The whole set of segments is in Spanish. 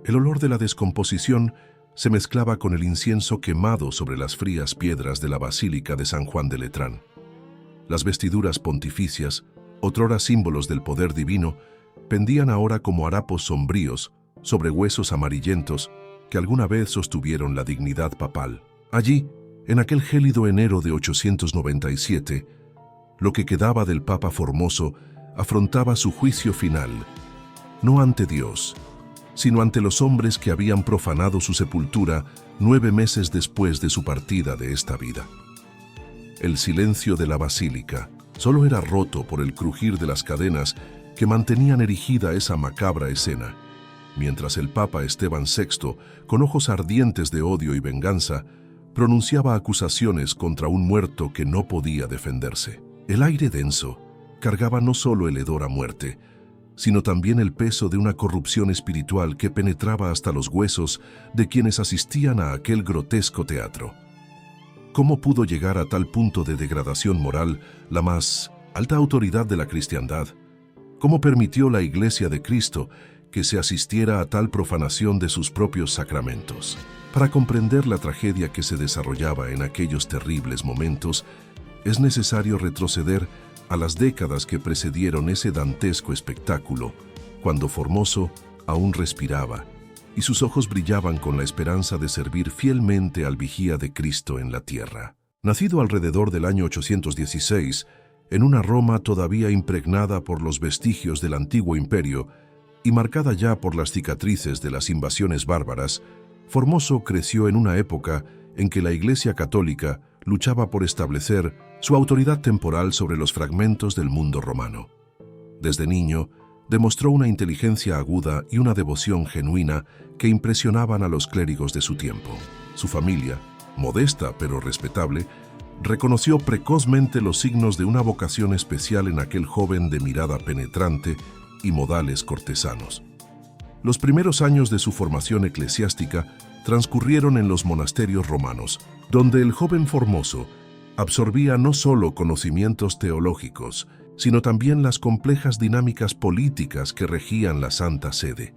El olor de la descomposición se mezclaba con el incienso quemado sobre las frías piedras de la Basílica de San Juan de Letrán. Las vestiduras pontificias, otrora símbolos del poder divino, pendían ahora como harapos sombríos sobre huesos amarillentos que alguna vez sostuvieron la dignidad papal. Allí, en aquel gélido enero de 897, lo que quedaba del Papa Formoso afrontaba su juicio final, no ante Dios, sino ante los hombres que habían profanado su sepultura 9 meses después de su partida de esta vida. El silencio de la basílica solo era roto por el crujir de las cadenas que mantenían erigida esa macabra escena, mientras el Papa Esteban VI, con ojos ardientes de odio y venganza, pronunciaba acusaciones contra un muerto que no podía defenderse. El aire denso cargaba no solo el hedor a muerte, sino también el peso de una corrupción espiritual que penetraba hasta los huesos de quienes asistían a aquel grotesco teatro. ¿Cómo pudo llegar a tal punto de degradación moral la más alta autoridad de la cristiandad? ¿Cómo permitió la Iglesia de Cristo que se asistiera a tal profanación de sus propios sacramentos? Para comprender la tragedia que se desarrollaba en aquellos terribles momentos, es necesario retroceder a las décadas que precedieron ese dantesco espectáculo, cuando Formoso aún respiraba y sus ojos brillaban con la esperanza de servir fielmente al vigía de Cristo en la tierra. Nacido alrededor del año 816, en una Roma todavía impregnada por los vestigios del antiguo imperio y marcada ya por las cicatrices de las invasiones bárbaras, Formoso creció en una época en que la Iglesia católica luchaba por establecer su autoridad temporal sobre los fragmentos del mundo romano. Desde niño, demostró una inteligencia aguda y una devoción genuina que impresionaban a los clérigos de su tiempo. Su familia, modesta pero respetable, reconoció precozmente los signos de una vocación especial en aquel joven de mirada penetrante y modales cortesanos. Los primeros años de su formación eclesiástica transcurrieron en los monasterios romanos, donde el joven Formoso absorbía no solo conocimientos teológicos, sino también las complejas dinámicas políticas que regían la Santa Sede.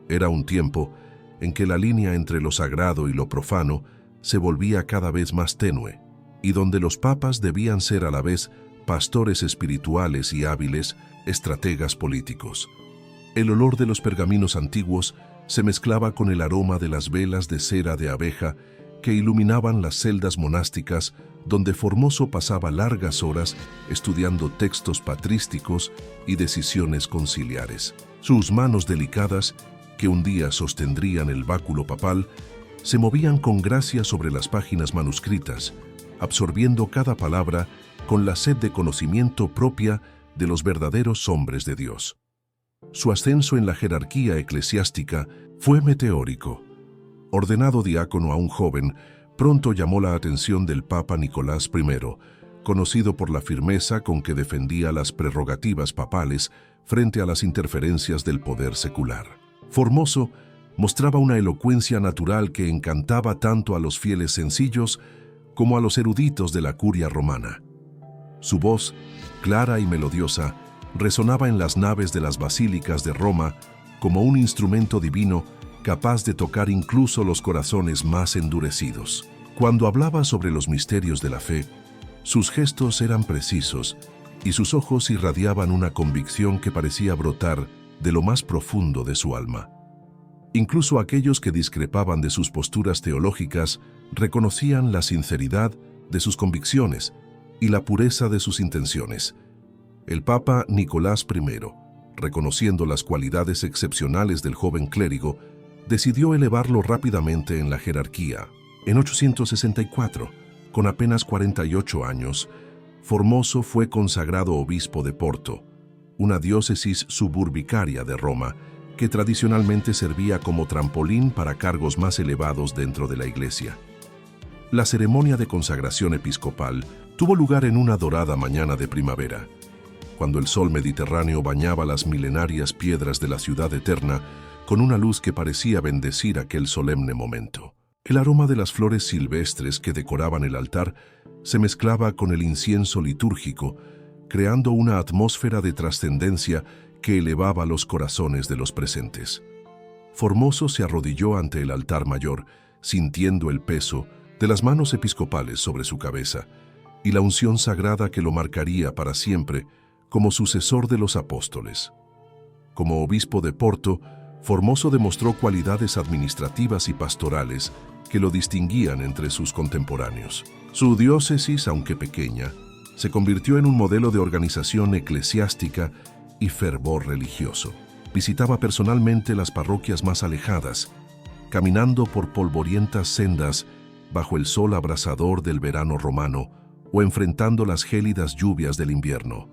Era un tiempo en que la línea entre lo sagrado y lo profano se volvía cada vez más tenue, y donde los papas debían ser a la vez pastores espirituales y hábiles estrategas políticos. El olor de los pergaminos antiguos se mezclaba con el aroma de las velas de cera de abeja que iluminaban las celdas monásticas donde Formoso pasaba largas horas estudiando textos patrísticos y decisiones conciliares. Sus manos delicadas, que un día sostendrían el báculo papal, se movían con gracia sobre las páginas manuscritas, absorbiendo cada palabra con la sed de conocimiento propia de los verdaderos hombres de Dios. Su ascenso en la jerarquía eclesiástica fue meteórico. Ordenado diácono a un joven, pronto llamó la atención del Papa Nicolás I, conocido por la firmeza con que defendía las prerrogativas papales frente a las interferencias del poder secular. Formoso mostraba una elocuencia natural que encantaba tanto a los fieles sencillos como a los eruditos de la curia romana. Su voz, clara y melodiosa, resonaba en las naves de las basílicas de Roma como un instrumento divino capaz de tocar incluso los corazones más endurecidos. Cuando hablaba sobre los misterios de la fe, sus gestos eran precisos y sus ojos irradiaban una convicción que parecía brotar de lo más profundo de su alma. Incluso aquellos que discrepaban de sus posturas teológicas reconocían la sinceridad de sus convicciones y la pureza de sus intenciones. El Papa Nicolás I, reconociendo las cualidades excepcionales del joven clérigo, decidió elevarlo rápidamente en la jerarquía. En 864, con apenas 48 años, Formoso fue consagrado obispo de Porto, una diócesis suburbicaria de Roma que tradicionalmente servía como trampolín para cargos más elevados dentro de la Iglesia. La ceremonia de consagración episcopal tuvo lugar en una dorada mañana de primavera, cuando el sol mediterráneo bañaba las milenarias piedras de la ciudad eterna con una luz que parecía bendecir aquel solemne momento. El aroma de las flores silvestres que decoraban el altar se mezclaba con el incienso litúrgico, creando una atmósfera de trascendencia que elevaba los corazones de los presentes. Formoso se arrodilló ante el altar mayor, sintiendo el peso de las manos episcopales sobre su cabeza y la unción sagrada que lo marcaría para siempre como sucesor de los apóstoles. Como obispo de Porto, Formoso demostró cualidades administrativas y pastorales que lo distinguían entre sus contemporáneos. Su diócesis, aunque pequeña, se convirtió en un modelo de organización eclesiástica y fervor religioso. Visitaba personalmente las parroquias más alejadas, caminando por polvorientas sendas bajo el sol abrasador del verano romano o enfrentando las gélidas lluvias del invierno.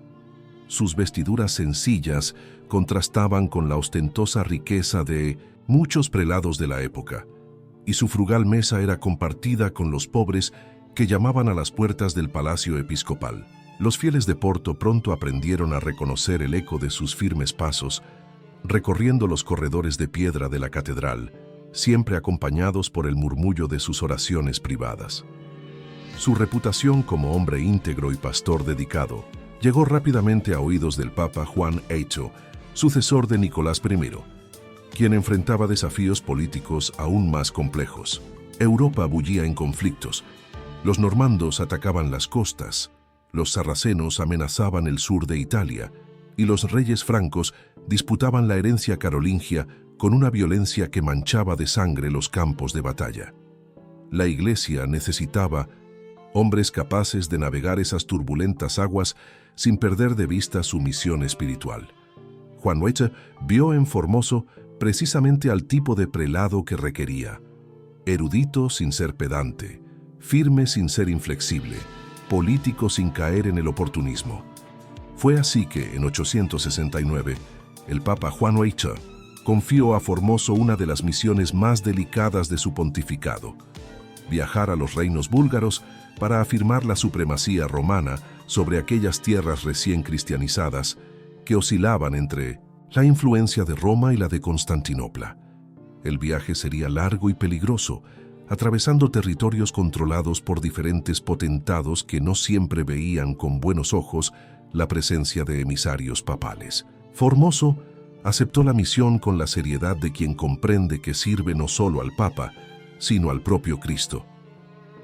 Sus vestiduras sencillas contrastaban con la ostentosa riqueza de muchos prelados de la época, y su frugal mesa era compartida con los pobres que llamaban a las puertas del palacio episcopal. Los fieles de Porto pronto aprendieron a reconocer el eco de sus firmes pasos, recorriendo los corredores de piedra de la catedral, siempre acompañados por el murmullo de sus oraciones privadas. Su reputación como hombre íntegro y pastor dedicado llegó rápidamente a oídos del Papa Juan VIII, sucesor de Nicolás I, quien enfrentaba desafíos políticos aún más complejos. Europa bullía en conflictos. Los normandos atacaban las costas, los sarracenos amenazaban el sur de Italia, y los reyes francos disputaban la herencia carolingia con una violencia que manchaba de sangre los campos de batalla. La Iglesia necesitaba hombres capaces de navegar esas turbulentas aguas sin perder de vista su misión espiritual. Juan VIII vio en Formoso precisamente al tipo de prelado que requería: erudito sin ser pedante, firme sin ser inflexible, político sin caer en el oportunismo. Fue así que, en 869, el Papa Juan VIII confió a Formoso una de las misiones más delicadas de su pontificado: viajar a los reinos búlgaros para afirmar la supremacía romana sobre aquellas tierras recién cristianizadas que oscilaban entre la influencia de Roma y la de Constantinopla. El viaje sería largo y peligroso, atravesando territorios controlados por diferentes potentados que no siempre veían con buenos ojos la presencia de emisarios papales. Formoso aceptó la misión con la seriedad de quien comprende que sirve no solo al Papa, sino al propio Cristo.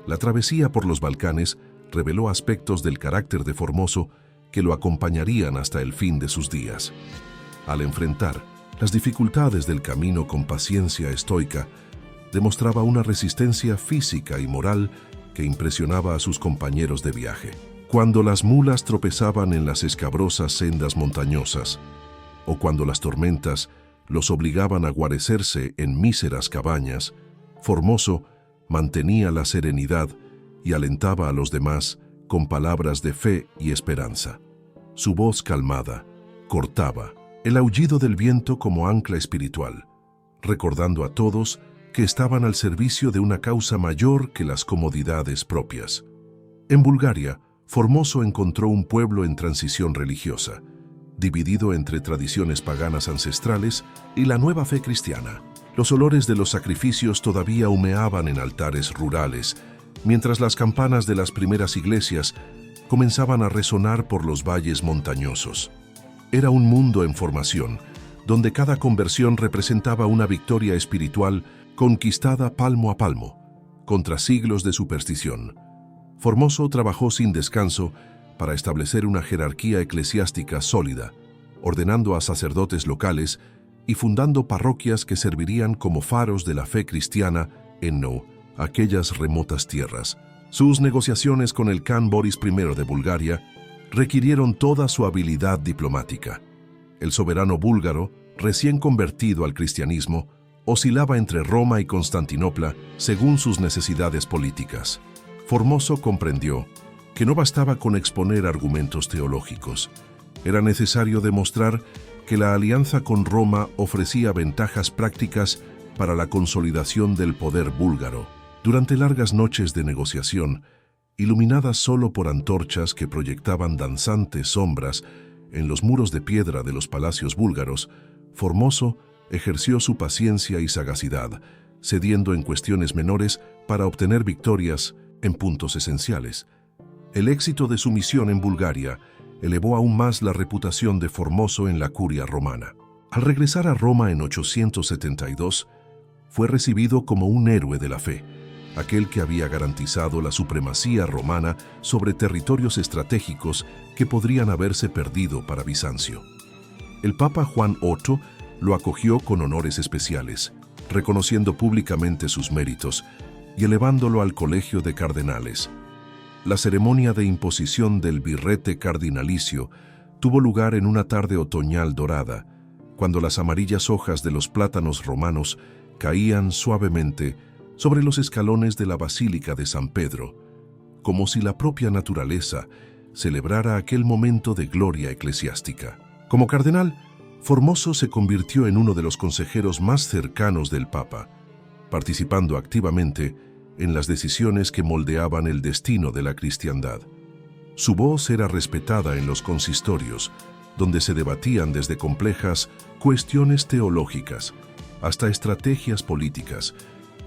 La travesía por los Balcanes reveló aspectos del carácter de Formoso que lo acompañarían hasta el fin de sus días. Al enfrentar las dificultades del camino con paciencia estoica, demostraba una resistencia física y moral que impresionaba a sus compañeros de viaje. Cuando las mulas tropezaban en las escabrosas sendas montañosas, o cuando las tormentas los obligaban a guarecerse en míseras cabañas, Formoso mantenía la serenidad y alentaba a los demás con palabras de fe y esperanza. Su voz calmada cortaba el aullido del viento como ancla espiritual, recordando a todos que estaban al servicio de una causa mayor que las comodidades propias. En Bulgaria, Formoso encontró un pueblo en transición religiosa, dividido entre tradiciones paganas ancestrales y la nueva fe cristiana. Los olores de los sacrificios todavía humeaban en altares rurales, mientras las campanas de las primeras iglesias comenzaban a resonar por los valles montañosos. Era un mundo en formación, donde cada conversión representaba una victoria espiritual conquistada palmo a palmo, contra siglos de superstición. Formoso trabajó sin descanso para establecer una jerarquía eclesiástica sólida, ordenando a sacerdotes locales y fundando parroquias que servirían como faros de la fe cristiana en aquellas remotas tierras. Sus negociaciones con el Khan Boris I de Bulgaria requirieron toda su habilidad diplomática. El soberano búlgaro, recién convertido al cristianismo, oscilaba entre Roma y Constantinopla según sus necesidades políticas. Formoso comprendió que no bastaba con exponer argumentos teológicos. Era necesario demostrar que la alianza con Roma ofrecía ventajas prácticas para la consolidación del poder búlgaro. Durante largas noches de negociación, iluminadas solo por antorchas que proyectaban danzantes sombras en los muros de piedra de los palacios búlgaros, Formoso ejerció su paciencia y sagacidad, cediendo en cuestiones menores para obtener victorias en puntos esenciales. El éxito de su misión en Bulgaria elevó aún más la reputación de Formoso en la curia romana. Al regresar a Roma en 872, fue recibido como un héroe de la fe, aquel que había garantizado la supremacía romana sobre territorios estratégicos que podrían haberse perdido para Bizancio. El Papa Juan VIII lo acogió con honores especiales, reconociendo públicamente sus méritos y elevándolo al colegio de cardenales. La ceremonia de imposición del birrete cardinalicio tuvo lugar en una tarde otoñal dorada, cuando las amarillas hojas de los plátanos romanos caían suavemente sobre los escalones de la Basílica de San Pedro, como si la propia naturaleza celebrara aquel momento de gloria eclesiástica. Como cardenal, Formoso se convirtió en uno de los consejeros más cercanos del Papa, participando activamente en las decisiones que moldeaban el destino de la cristiandad. Su voz era respetada en los consistorios, donde se debatían desde complejas cuestiones teológicas hasta estrategias políticas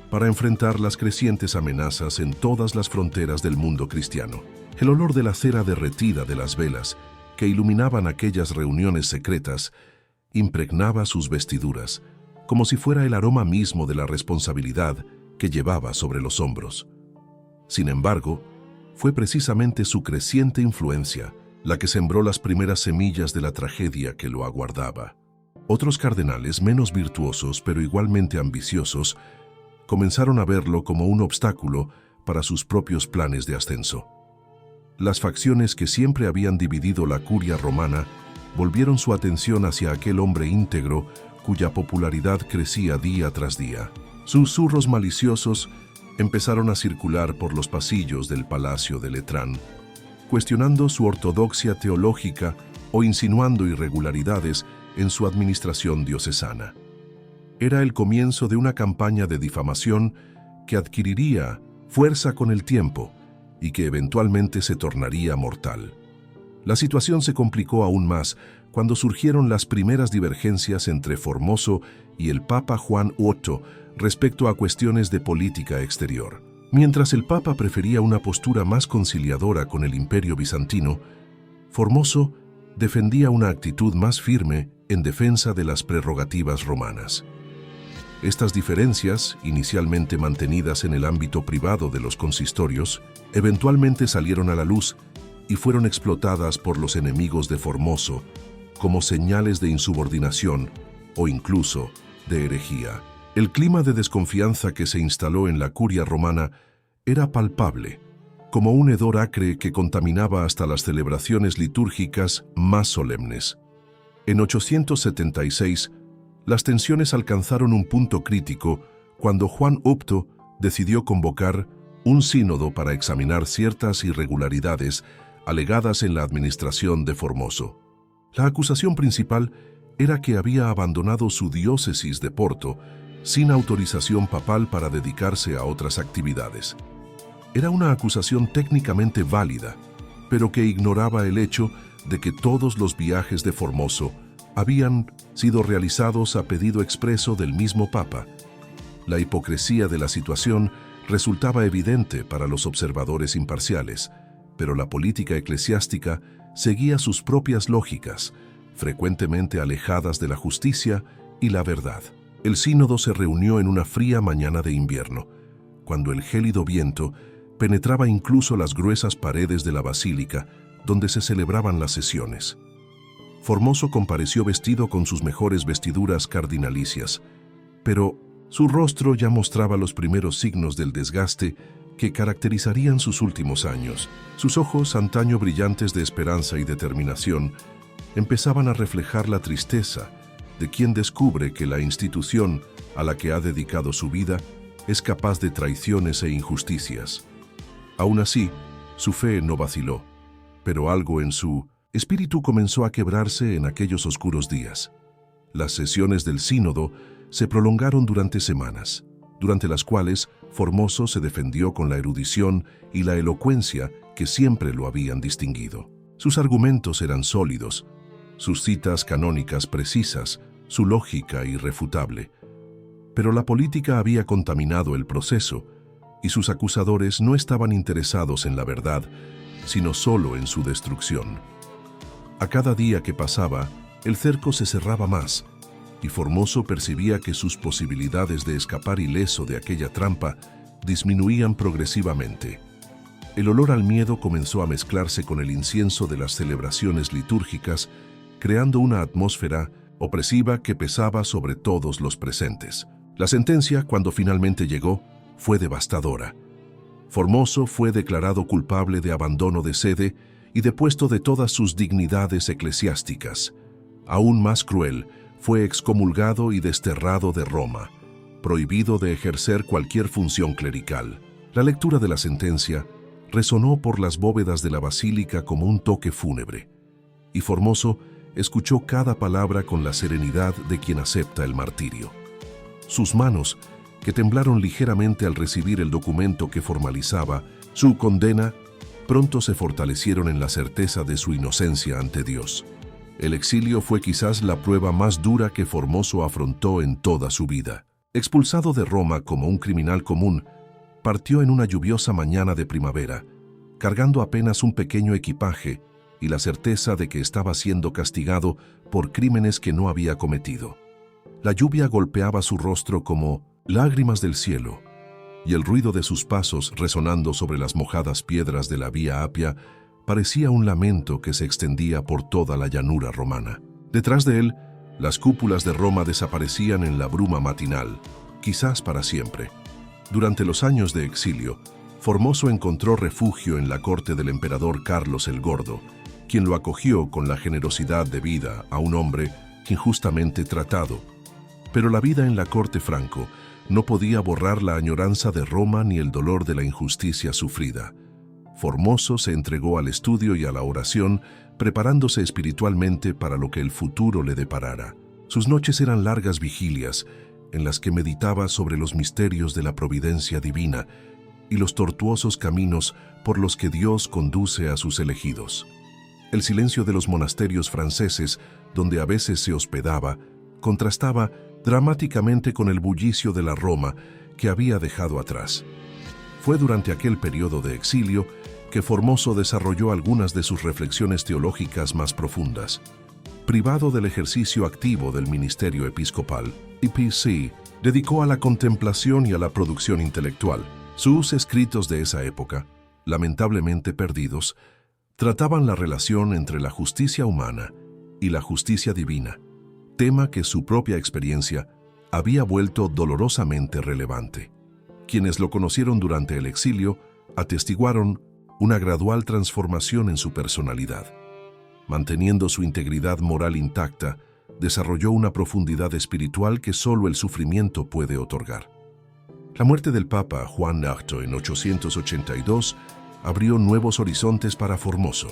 para enfrentar las crecientes amenazas en todas las fronteras del mundo cristiano. El olor de la cera derretida de las velas que iluminaban aquellas reuniones secretas impregnaba sus vestiduras, como si fuera el aroma mismo de la responsabilidad que llevaba sobre los hombros. Sin embargo, fue precisamente su creciente influencia la que sembró las primeras semillas de la tragedia que lo aguardaba. Otros cardenales menos virtuosos, pero igualmente ambiciosos, comenzaron a verlo como un obstáculo para sus propios planes de ascenso. Las facciones que siempre habían dividido la curia romana volvieron su atención hacia aquel hombre íntegro cuya popularidad crecía día tras día. Susurros maliciosos empezaron a circular por los pasillos del Palacio de Letrán, cuestionando su ortodoxia teológica o insinuando irregularidades en su administración diocesana. Era el comienzo de una campaña de difamación que adquiriría fuerza con el tiempo y que eventualmente se tornaría mortal. La situación se complicó aún más cuando surgieron las primeras divergencias entre Formoso y el Papa Juan VIII respecto a cuestiones de política exterior. Mientras el Papa prefería una postura más conciliadora con el Imperio bizantino, Formoso defendía una actitud más firme en defensa de las prerrogativas romanas. Estas diferencias, inicialmente mantenidas en el ámbito privado de los consistorios, eventualmente salieron a la luz y fueron explotadas por los enemigos de Formoso como señales de insubordinación o incluso de herejía. El clima de desconfianza que se instaló en la curia romana era palpable, como un hedor acre que contaminaba hasta las celebraciones litúrgicas más solemnes. En 876, las tensiones alcanzaron un punto crítico cuando Juan VIII decidió convocar un sínodo para examinar ciertas irregularidades alegadas en la administración de Formoso. La acusación principal era que había abandonado su diócesis de Porto sin autorización papal para dedicarse a otras actividades. Era una acusación técnicamente válida, pero que ignoraba el hecho de que todos los viajes de Formoso habían sido realizados a pedido expreso del mismo Papa. La hipocresía de la situación resultaba evidente para los observadores imparciales, pero la política eclesiástica seguía sus propias lógicas, frecuentemente alejadas de la justicia y la verdad. El sínodo se reunió en una fría mañana de invierno, cuando el gélido viento penetraba incluso las gruesas paredes de la basílica donde se celebraban las sesiones. Formoso compareció vestido con sus mejores vestiduras cardinalicias, pero su rostro ya mostraba los primeros signos del desgaste que caracterizarían sus últimos años. Sus ojos, antaño brillantes de esperanza y determinación, empezaban a reflejar la tristeza de quien descubre que la institución a la que ha dedicado su vida es capaz de traiciones e injusticias. Aún así, su fe no vaciló, pero algo en su espíritu comenzó a quebrarse en aquellos oscuros días. Las sesiones del sínodo se prolongaron durante semanas, durante las cuales Formoso se defendió con la erudición y la elocuencia que siempre lo habían distinguido. Sus argumentos eran sólidos, sus citas canónicas precisas, su lógica irrefutable. Pero la política había contaminado el proceso, y sus acusadores no estaban interesados en la verdad, sino solo en su destrucción. A cada día que pasaba, el cerco se cerraba más, y Formoso percibía que sus posibilidades de escapar ileso de aquella trampa disminuían progresivamente. El olor al miedo comenzó a mezclarse con el incienso de las celebraciones litúrgicas, creando una atmósfera opresiva que pesaba sobre todos los presentes. La sentencia, cuando finalmente llegó, fue devastadora. Formoso fue declarado culpable de abandono de sede y depuesto de todas sus dignidades eclesiásticas. Aún más cruel, fue excomulgado y desterrado de Roma, prohibido de ejercer cualquier función clerical. La lectura de la sentencia resonó por las bóvedas de la basílica como un toque fúnebre, y Formoso escuchó cada palabra con la serenidad de quien acepta el martirio. Sus manos, que temblaron ligeramente al recibir el documento que formalizaba su condena, pronto se fortalecieron en la certeza de su inocencia ante Dios. El exilio fue quizás la prueba más dura que Formoso afrontó en toda su vida. Expulsado de Roma como un criminal común, partió en una lluviosa mañana de primavera, cargando apenas un pequeño equipaje y la certeza de que estaba siendo castigado por crímenes que no había cometido. La lluvia golpeaba su rostro como lágrimas del cielo, y el ruido de sus pasos resonando sobre las mojadas piedras de la Vía Apia parecía un lamento que se extendía por toda la llanura romana. Detrás de él, las cúpulas de Roma desaparecían en la bruma matinal, quizás para siempre. Durante los años de exilio, Formoso encontró refugio en la corte del emperador Carlos el Gordo, quien lo acogió con la generosidad debida a un hombre injustamente tratado. Pero la vida en la corte franco no podía borrar la añoranza de Roma ni el dolor de la injusticia sufrida. Formoso se entregó al estudio y a la oración, preparándose espiritualmente para lo que el futuro le deparara. Sus noches eran largas vigilias, en las que meditaba sobre los misterios de la providencia divina y los tortuosos caminos por los que Dios conduce a sus elegidos. El silencio de los monasterios franceses, donde a veces se hospedaba, contrastaba dramáticamente con el bullicio de la Roma que había dejado atrás. Fue durante aquel periodo de exilio que Formoso desarrolló algunas de sus reflexiones teológicas más profundas. Privado del ejercicio activo del ministerio episcopal, EPC dedicó a la contemplación y a la producción intelectual. Sus escritos de esa época, lamentablemente perdidos, trataban la relación entre la justicia humana y la justicia divina, tema que su propia experiencia había vuelto dolorosamente relevante. Quienes lo conocieron durante el exilio atestiguaron una gradual transformación en su personalidad. Manteniendo su integridad moral intacta, desarrolló una profundidad espiritual que solo el sufrimiento puede otorgar. La muerte del Papa Juan Narto en 882 abrió nuevos horizontes para Formoso.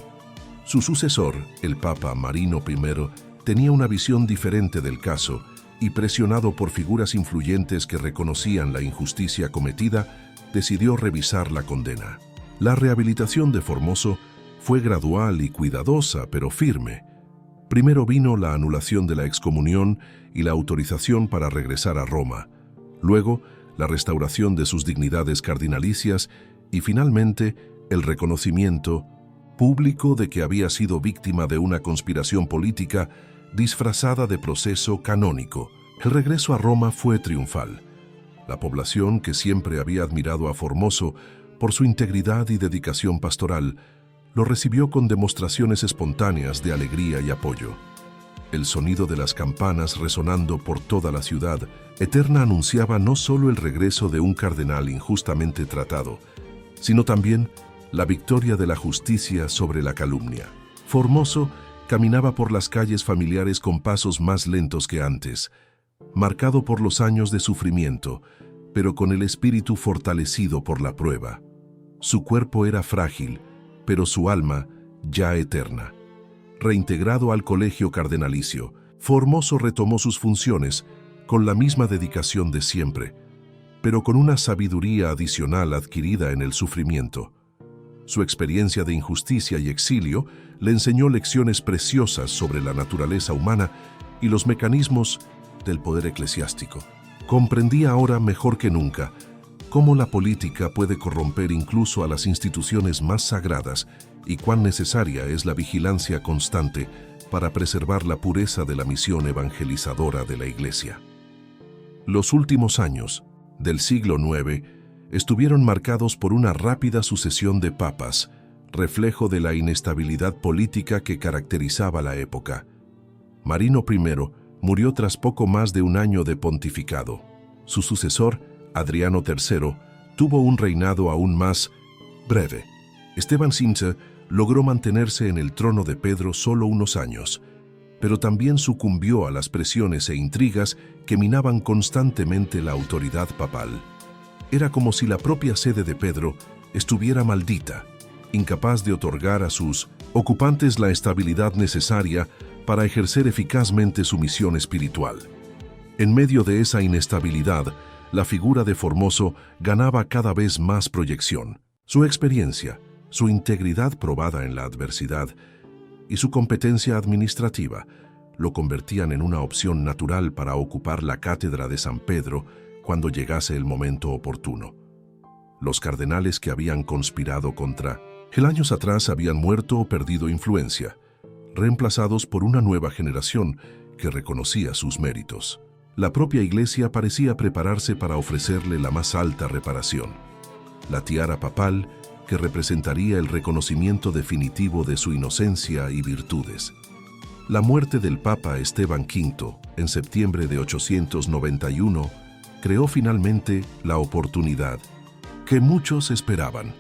Su sucesor, el Papa Marino I, tenía una visión diferente del caso y, presionado por figuras influyentes que reconocían la injusticia cometida, decidió revisar la condena. La rehabilitación de Formoso fue gradual y cuidadosa, pero firme. Primero vino la anulación de la excomunión y la autorización para regresar a Roma. Luego, la restauración de sus dignidades cardinalicias y, finalmente, el reconocimiento público de que había sido víctima de una conspiración política disfrazada de proceso canónico. El regreso a Roma fue triunfal. La población, que siempre había admirado a Formoso por su integridad y dedicación pastoral, lo recibió con demostraciones espontáneas de alegría y apoyo. El sonido de las campanas resonando por toda la ciudad eterna anunciaba no solo el regreso de un cardenal injustamente tratado, sino también la victoria de la justicia sobre la calumnia. Formoso caminaba por las calles familiares con pasos más lentos que antes, marcado por los años de sufrimiento, pero con el espíritu fortalecido por la prueba. Su cuerpo era frágil, pero su alma ya eterna. Reintegrado al colegio cardenalicio, Formoso retomó sus funciones con la misma dedicación de siempre, pero con una sabiduría adicional adquirida en el sufrimiento. Su experiencia de injusticia y exilio le enseñó lecciones preciosas sobre la naturaleza humana y los mecanismos del poder eclesiástico. Comprendía ahora mejor que nunca cómo la política puede corromper incluso a las instituciones más sagradas y cuán necesaria es la vigilancia constante para preservar la pureza de la misión evangelizadora de la Iglesia. Los últimos años del siglo IX estuvieron marcados por una rápida sucesión de papas, reflejo de la inestabilidad política que caracterizaba la época. Marino I murió tras poco más de un año de pontificado. Su sucesor, Adriano III, tuvo un reinado aún más breve. Esteban V logró mantenerse en el trono de Pedro solo unos años, pero también sucumbió a las presiones e intrigas que minaban constantemente la autoridad papal. Era como si la propia sede de Pedro estuviera maldita, incapaz de otorgar a sus ocupantes la estabilidad necesaria para ejercer eficazmente su misión espiritual. En medio de esa inestabilidad, la figura de Formoso ganaba cada vez más proyección. Su experiencia, su integridad probada en la adversidad y su competencia administrativa lo convertían en una opción natural para ocupar la cátedra de San Pedro cuando llegase el momento oportuno. Los cardenales que habían conspirado contra él años atrás habían muerto o perdido influencia, reemplazados por una nueva generación que reconocía sus méritos. La propia Iglesia parecía prepararse para ofrecerle la más alta reparación, la tiara papal que representaría el reconocimiento definitivo de su inocencia y virtudes. La muerte del Papa Esteban V, en septiembre de 891, creó finalmente la oportunidad que muchos esperaban.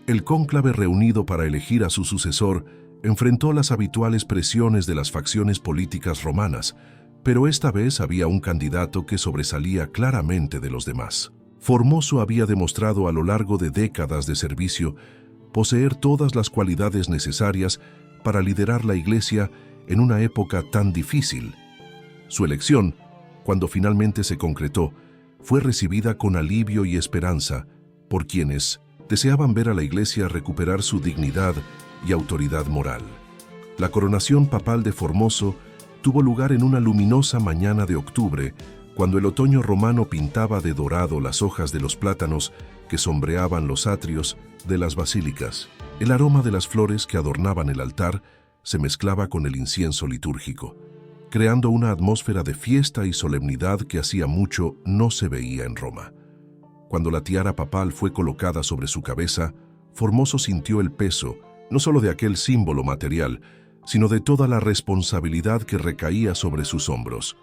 El cónclave reunido para elegir a su sucesor enfrentó las habituales presiones de las facciones políticas romanas, pero esta vez había un candidato que sobresalía claramente de los demás. Formoso había demostrado a lo largo de décadas de servicio poseer todas las cualidades necesarias para liderar la Iglesia en una época tan difícil. Su elección, cuando finalmente se concretó, fue recibida con alivio y esperanza por quienes deseaban ver a la Iglesia recuperar su dignidad y autoridad moral. La coronación papal de Formoso tuvo lugar en una luminosa mañana de octubre, cuando el otoño romano pintaba de dorado las hojas de los plátanos que sombreaban los atrios de las basílicas. El aroma de las flores que adornaban el altar se mezclaba con el incienso litúrgico, creando una atmósfera de fiesta y solemnidad que hacía mucho no se veía en Roma. Cuando la tiara papal fue colocada sobre su cabeza, Formoso sintió el peso, no solo de aquel símbolo material, sino de toda la responsabilidad que recaía sobre sus hombros.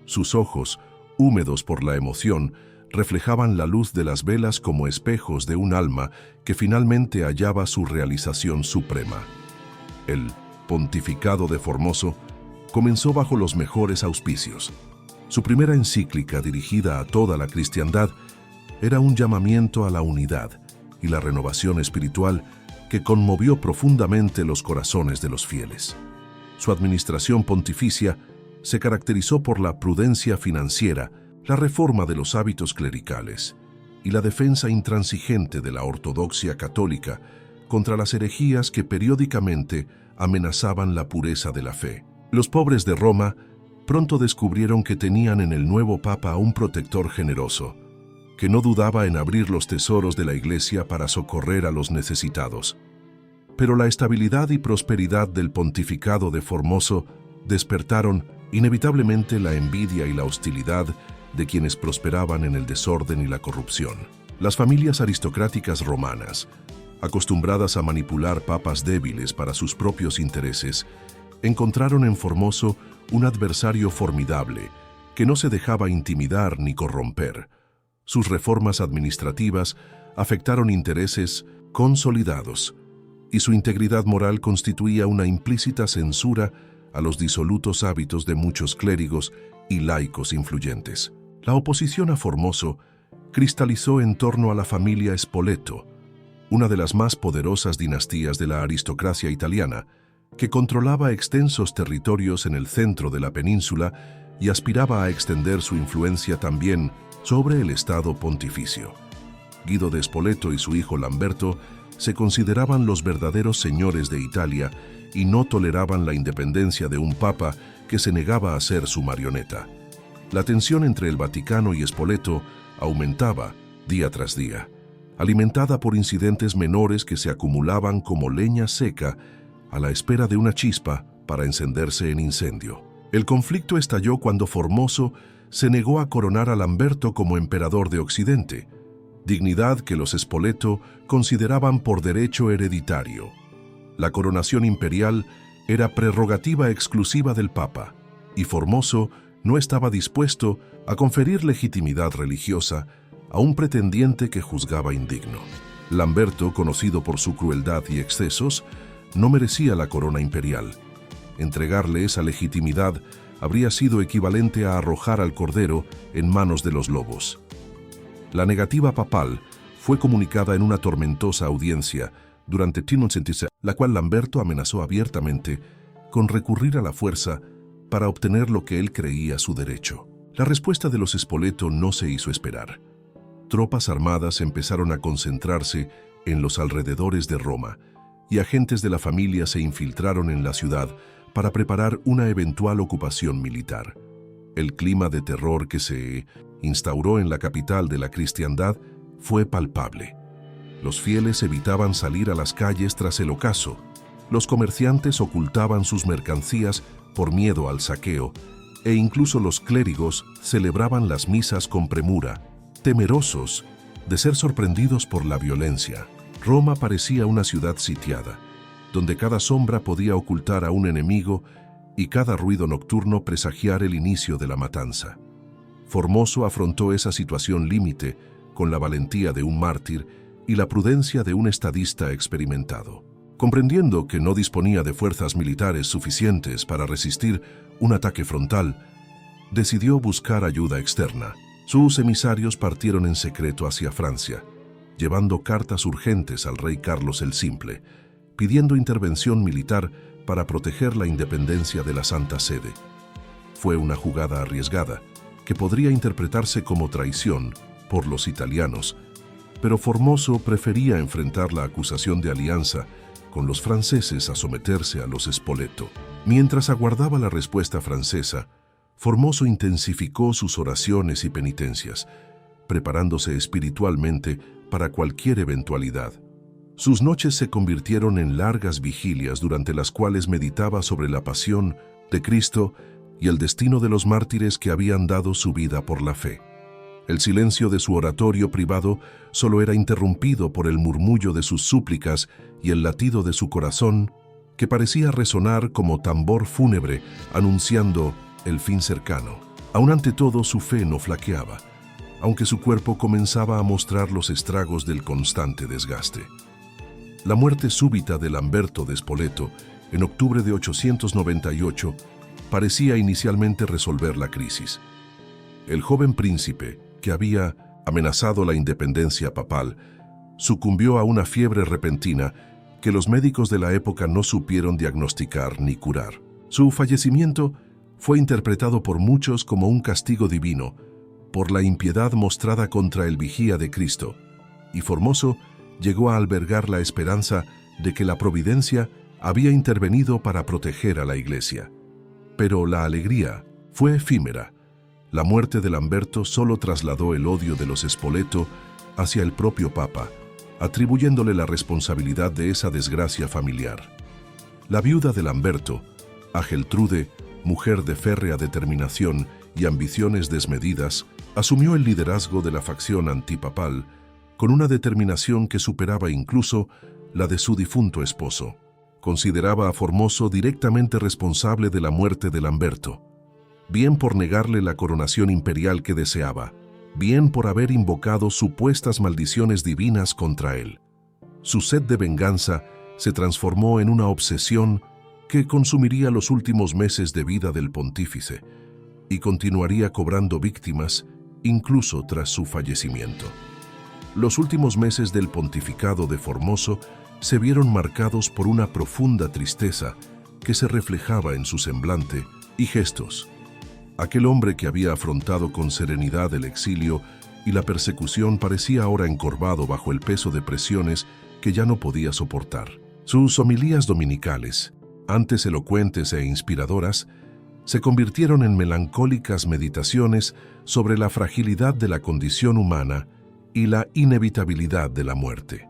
Sus ojos, húmedos por la emoción, reflejaban la luz de las velas como espejos de un alma que finalmente hallaba su realización suprema. El pontificado de Formoso comenzó bajo los mejores auspicios. Su primera encíclica, dirigida a toda la cristiandad, era un llamamiento a la unidad y la renovación espiritual que conmovió profundamente los corazones de los fieles. Su administración pontificia se caracterizó por la prudencia financiera, la reforma de los hábitos clericales y la defensa intransigente de la ortodoxia católica contra las herejías que periódicamente amenazaban la pureza de la fe. Los pobres de Roma pronto descubrieron que tenían en el nuevo Papa un protector generoso, que no dudaba en abrir los tesoros de la Iglesia para socorrer a los necesitados. Pero la estabilidad y prosperidad del pontificado de Formoso despertaron inevitablemente la envidia y la hostilidad de quienes prosperaban en el desorden y la corrupción. Las familias aristocráticas romanas, acostumbradas a manipular papas débiles para sus propios intereses, encontraron en Formoso un adversario formidable que no se dejaba intimidar ni corromper. Sus reformas administrativas afectaron intereses consolidados y su integridad moral constituía una implícita censura a los disolutos hábitos de muchos clérigos y laicos influyentes. La oposición a Formoso cristalizó en torno a la familia Spoleto, una de las más poderosas dinastías de la aristocracia italiana, que controlaba extensos territorios en el centro de la península y aspiraba a extender su influencia también sobre el Estado pontificio. Guido de Spoleto y su hijo Lamberto se consideraban los verdaderos señores de Italia y no toleraban la independencia de un papa que se negaba a ser su marioneta. La tensión entre el Vaticano y Spoleto aumentaba día tras día, alimentada por incidentes menores que se acumulaban como leña seca a la espera de una chispa para encenderse en incendio. El conflicto estalló cuando Formoso se negó a coronar a Lamberto como emperador de Occidente, dignidad que los Spoleto consideraban por derecho hereditario. La coronación imperial era prerrogativa exclusiva del Papa, y Formoso no estaba dispuesto a conferir legitimidad religiosa a un pretendiente que juzgaba indigno. Lamberto, conocido por su crueldad y excesos, no merecía la corona imperial. Entregarle esa legitimidad habría sido equivalente a arrojar al cordero en manos de los lobos. La negativa papal fue comunicada en una tormentosa audiencia durante la cual Lamberto amenazó abiertamente con recurrir a la fuerza para obtener lo que él creía su derecho. La respuesta de los Spoleto no se hizo esperar. Tropas armadas empezaron a concentrarse en los alrededores de Roma, y agentes de la familia se infiltraron en la ciudad para preparar una eventual ocupación militar. El clima de terror que se instauró en la capital de la cristiandad fue palpable. Los fieles evitaban salir a las calles tras el ocaso. Los comerciantes ocultaban sus mercancías por miedo al saqueo, e incluso los clérigos celebraban las misas con premura, temerosos de ser sorprendidos por la violencia. Roma parecía una ciudad sitiada, donde cada sombra podía ocultar a un enemigo y cada ruido nocturno presagiar el inicio de la matanza. Formoso afrontó esa situación límite con la valentía de un mártir y la prudencia de un estadista experimentado. Comprendiendo que no disponía de fuerzas militares suficientes para resistir un ataque frontal, decidió buscar ayuda externa. Sus emisarios partieron en secreto hacia Francia, llevando cartas urgentes al rey Carlos el Simple, pidiendo intervención militar para proteger la independencia de la Santa Sede. Fue una jugada arriesgada, que podría interpretarse como traición por los italianos, pero Formoso prefería enfrentar la acusación de alianza con los franceses a someterse a los Spoleto. Mientras aguardaba la respuesta francesa, Formoso intensificó sus oraciones y penitencias, preparándose espiritualmente para cualquier eventualidad. Sus noches se convirtieron en largas vigilias durante las cuales meditaba sobre la pasión de Cristo y el destino de los mártires que habían dado su vida por la fe. El silencio de su oratorio privado solo era interrumpido por el murmullo de sus súplicas y el latido de su corazón, que parecía resonar como tambor fúnebre anunciando el fin cercano. Aún ante todo, su fe no flaqueaba, aunque su cuerpo comenzaba a mostrar los estragos del constante desgaste. La muerte súbita de Lamberto de Spoleto, en octubre de 898, parecía inicialmente resolver la crisis. El joven príncipe, que había amenazado la independencia papal, sucumbió a una fiebre repentina que los médicos de la época no supieron diagnosticar ni curar. Su fallecimiento fue interpretado por muchos como un castigo divino por la impiedad mostrada contra el vigía de Cristo, y Formoso llegó a albergar la esperanza de que la providencia había intervenido para proteger a la Iglesia. Pero la alegría fue efímera. La muerte de Lamberto solo trasladó el odio de los Spoleto hacia el propio Papa, atribuyéndole la responsabilidad de esa desgracia familiar. La viuda de Lamberto, Ageltrude, mujer de férrea determinación y ambiciones desmedidas, asumió el liderazgo de la facción antipapal con una determinación que superaba incluso la de su difunto esposo. Consideraba a Formoso directamente responsable de la muerte de Lamberto, bien por negarle la coronación imperial que deseaba, bien por haber invocado supuestas maldiciones divinas contra él. Su sed de venganza se transformó en una obsesión que consumiría los últimos meses de vida del pontífice y continuaría cobrando víctimas incluso tras su fallecimiento. Los últimos meses del pontificado de Formoso se vieron marcados por una profunda tristeza que se reflejaba en su semblante y gestos. Aquel hombre que había afrontado con serenidad el exilio y la persecución parecía ahora encorvado bajo el peso de presiones que ya no podía soportar. Sus homilías dominicales, antes elocuentes e inspiradoras, se convirtieron en melancólicas meditaciones sobre la fragilidad de la condición humana y la inevitabilidad de la muerte.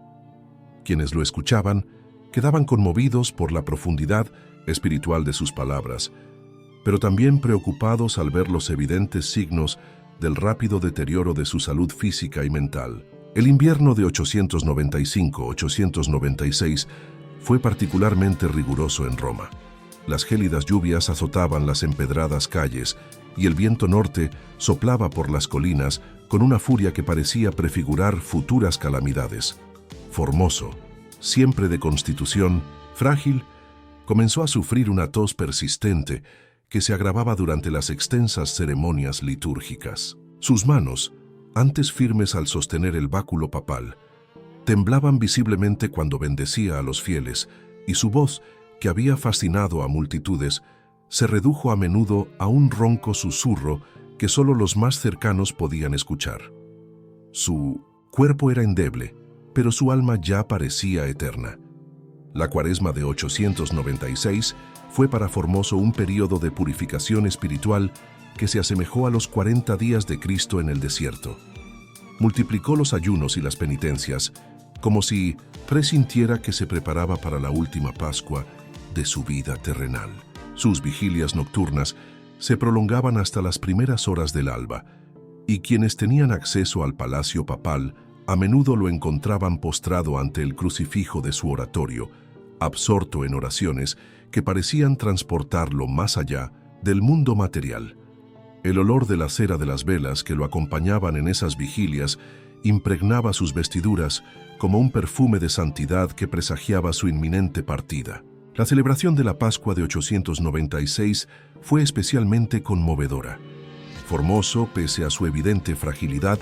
Quienes lo escuchaban quedaban conmovidos por la profundidad espiritual de sus palabras, pero también preocupados al ver los evidentes signos del rápido deterioro de su salud física y mental. El invierno de 895-896 fue particularmente riguroso en Roma. Las gélidas lluvias azotaban las empedradas calles y el viento norte soplaba por las colinas con una furia que parecía prefigurar futuras calamidades. Formoso, siempre de constitución frágil, comenzó a sufrir una tos persistente que se agravaba durante las extensas ceremonias litúrgicas. Sus manos, antes firmes al sostener el báculo papal, temblaban visiblemente cuando bendecía a los fieles, y su voz, que había fascinado a multitudes, se redujo a menudo a un ronco susurro que solo los más cercanos podían escuchar. Su cuerpo era endeble, pero su alma ya parecía eterna. La Cuaresma de 896 fue para Formoso un período de purificación espiritual que se asemejó a los 40 días de Cristo en el desierto. Multiplicó los ayunos y las penitencias, como si presintiera que se preparaba para la última Pascua de su vida terrenal. Sus vigilias nocturnas se prolongaban hasta las primeras horas del alba, y quienes tenían acceso al palacio papal a menudo lo encontraban postrado ante el crucifijo de su oratorio, absorto en oraciones que parecían transportarlo más allá del mundo material. El olor de la cera de las velas que lo acompañaban en esas vigilias impregnaba sus vestiduras como un perfume de santidad que presagiaba su inminente partida. La celebración de la Pascua de 896 fue especialmente conmovedora. Formoso, pese a su evidente fragilidad,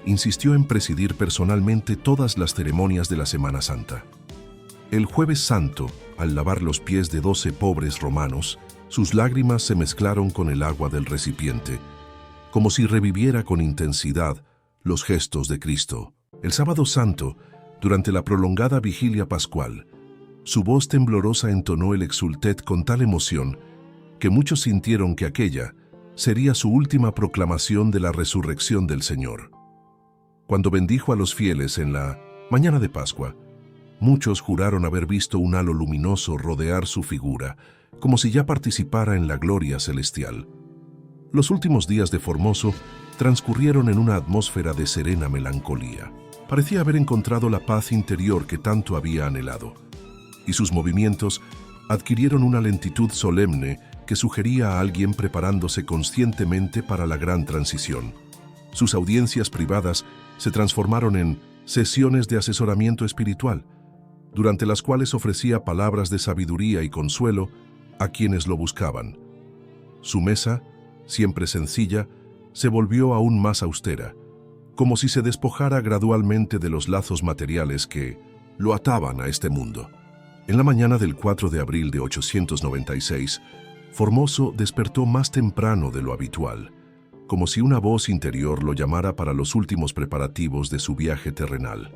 insistió en presidir personalmente todas las ceremonias de la Semana Santa. El Jueves Santo, al lavar los pies de 12 pobres romanos, sus lágrimas se mezclaron con el agua del recipiente, como si reviviera con intensidad los gestos de Cristo. El Sábado Santo, durante la prolongada vigilia pascual, su voz temblorosa entonó el Exultet con tal emoción que muchos sintieron que aquella sería su última proclamación de la resurrección del Señor. Cuando bendijo a los fieles en la mañana de Pascua, muchos juraron haber visto un halo luminoso rodear su figura, como si ya participara en la gloria celestial. Los últimos días de Formoso transcurrieron en una atmósfera de serena melancolía. Parecía haber encontrado la paz interior que tanto había anhelado, y sus movimientos adquirieron una lentitud solemne que sugería a alguien preparándose conscientemente para la gran transición. Sus audiencias privadas se transformaron en sesiones de asesoramiento espiritual, durante las cuales ofrecía palabras de sabiduría y consuelo a quienes lo buscaban. Su mesa, siempre sencilla, se volvió aún más austera, como si se despojara gradualmente de los lazos materiales que lo ataban a este mundo. En la mañana del 4 de abril de 896, Formoso despertó más temprano de lo habitual, como si una voz interior lo llamara para los últimos preparativos de su viaje terrenal.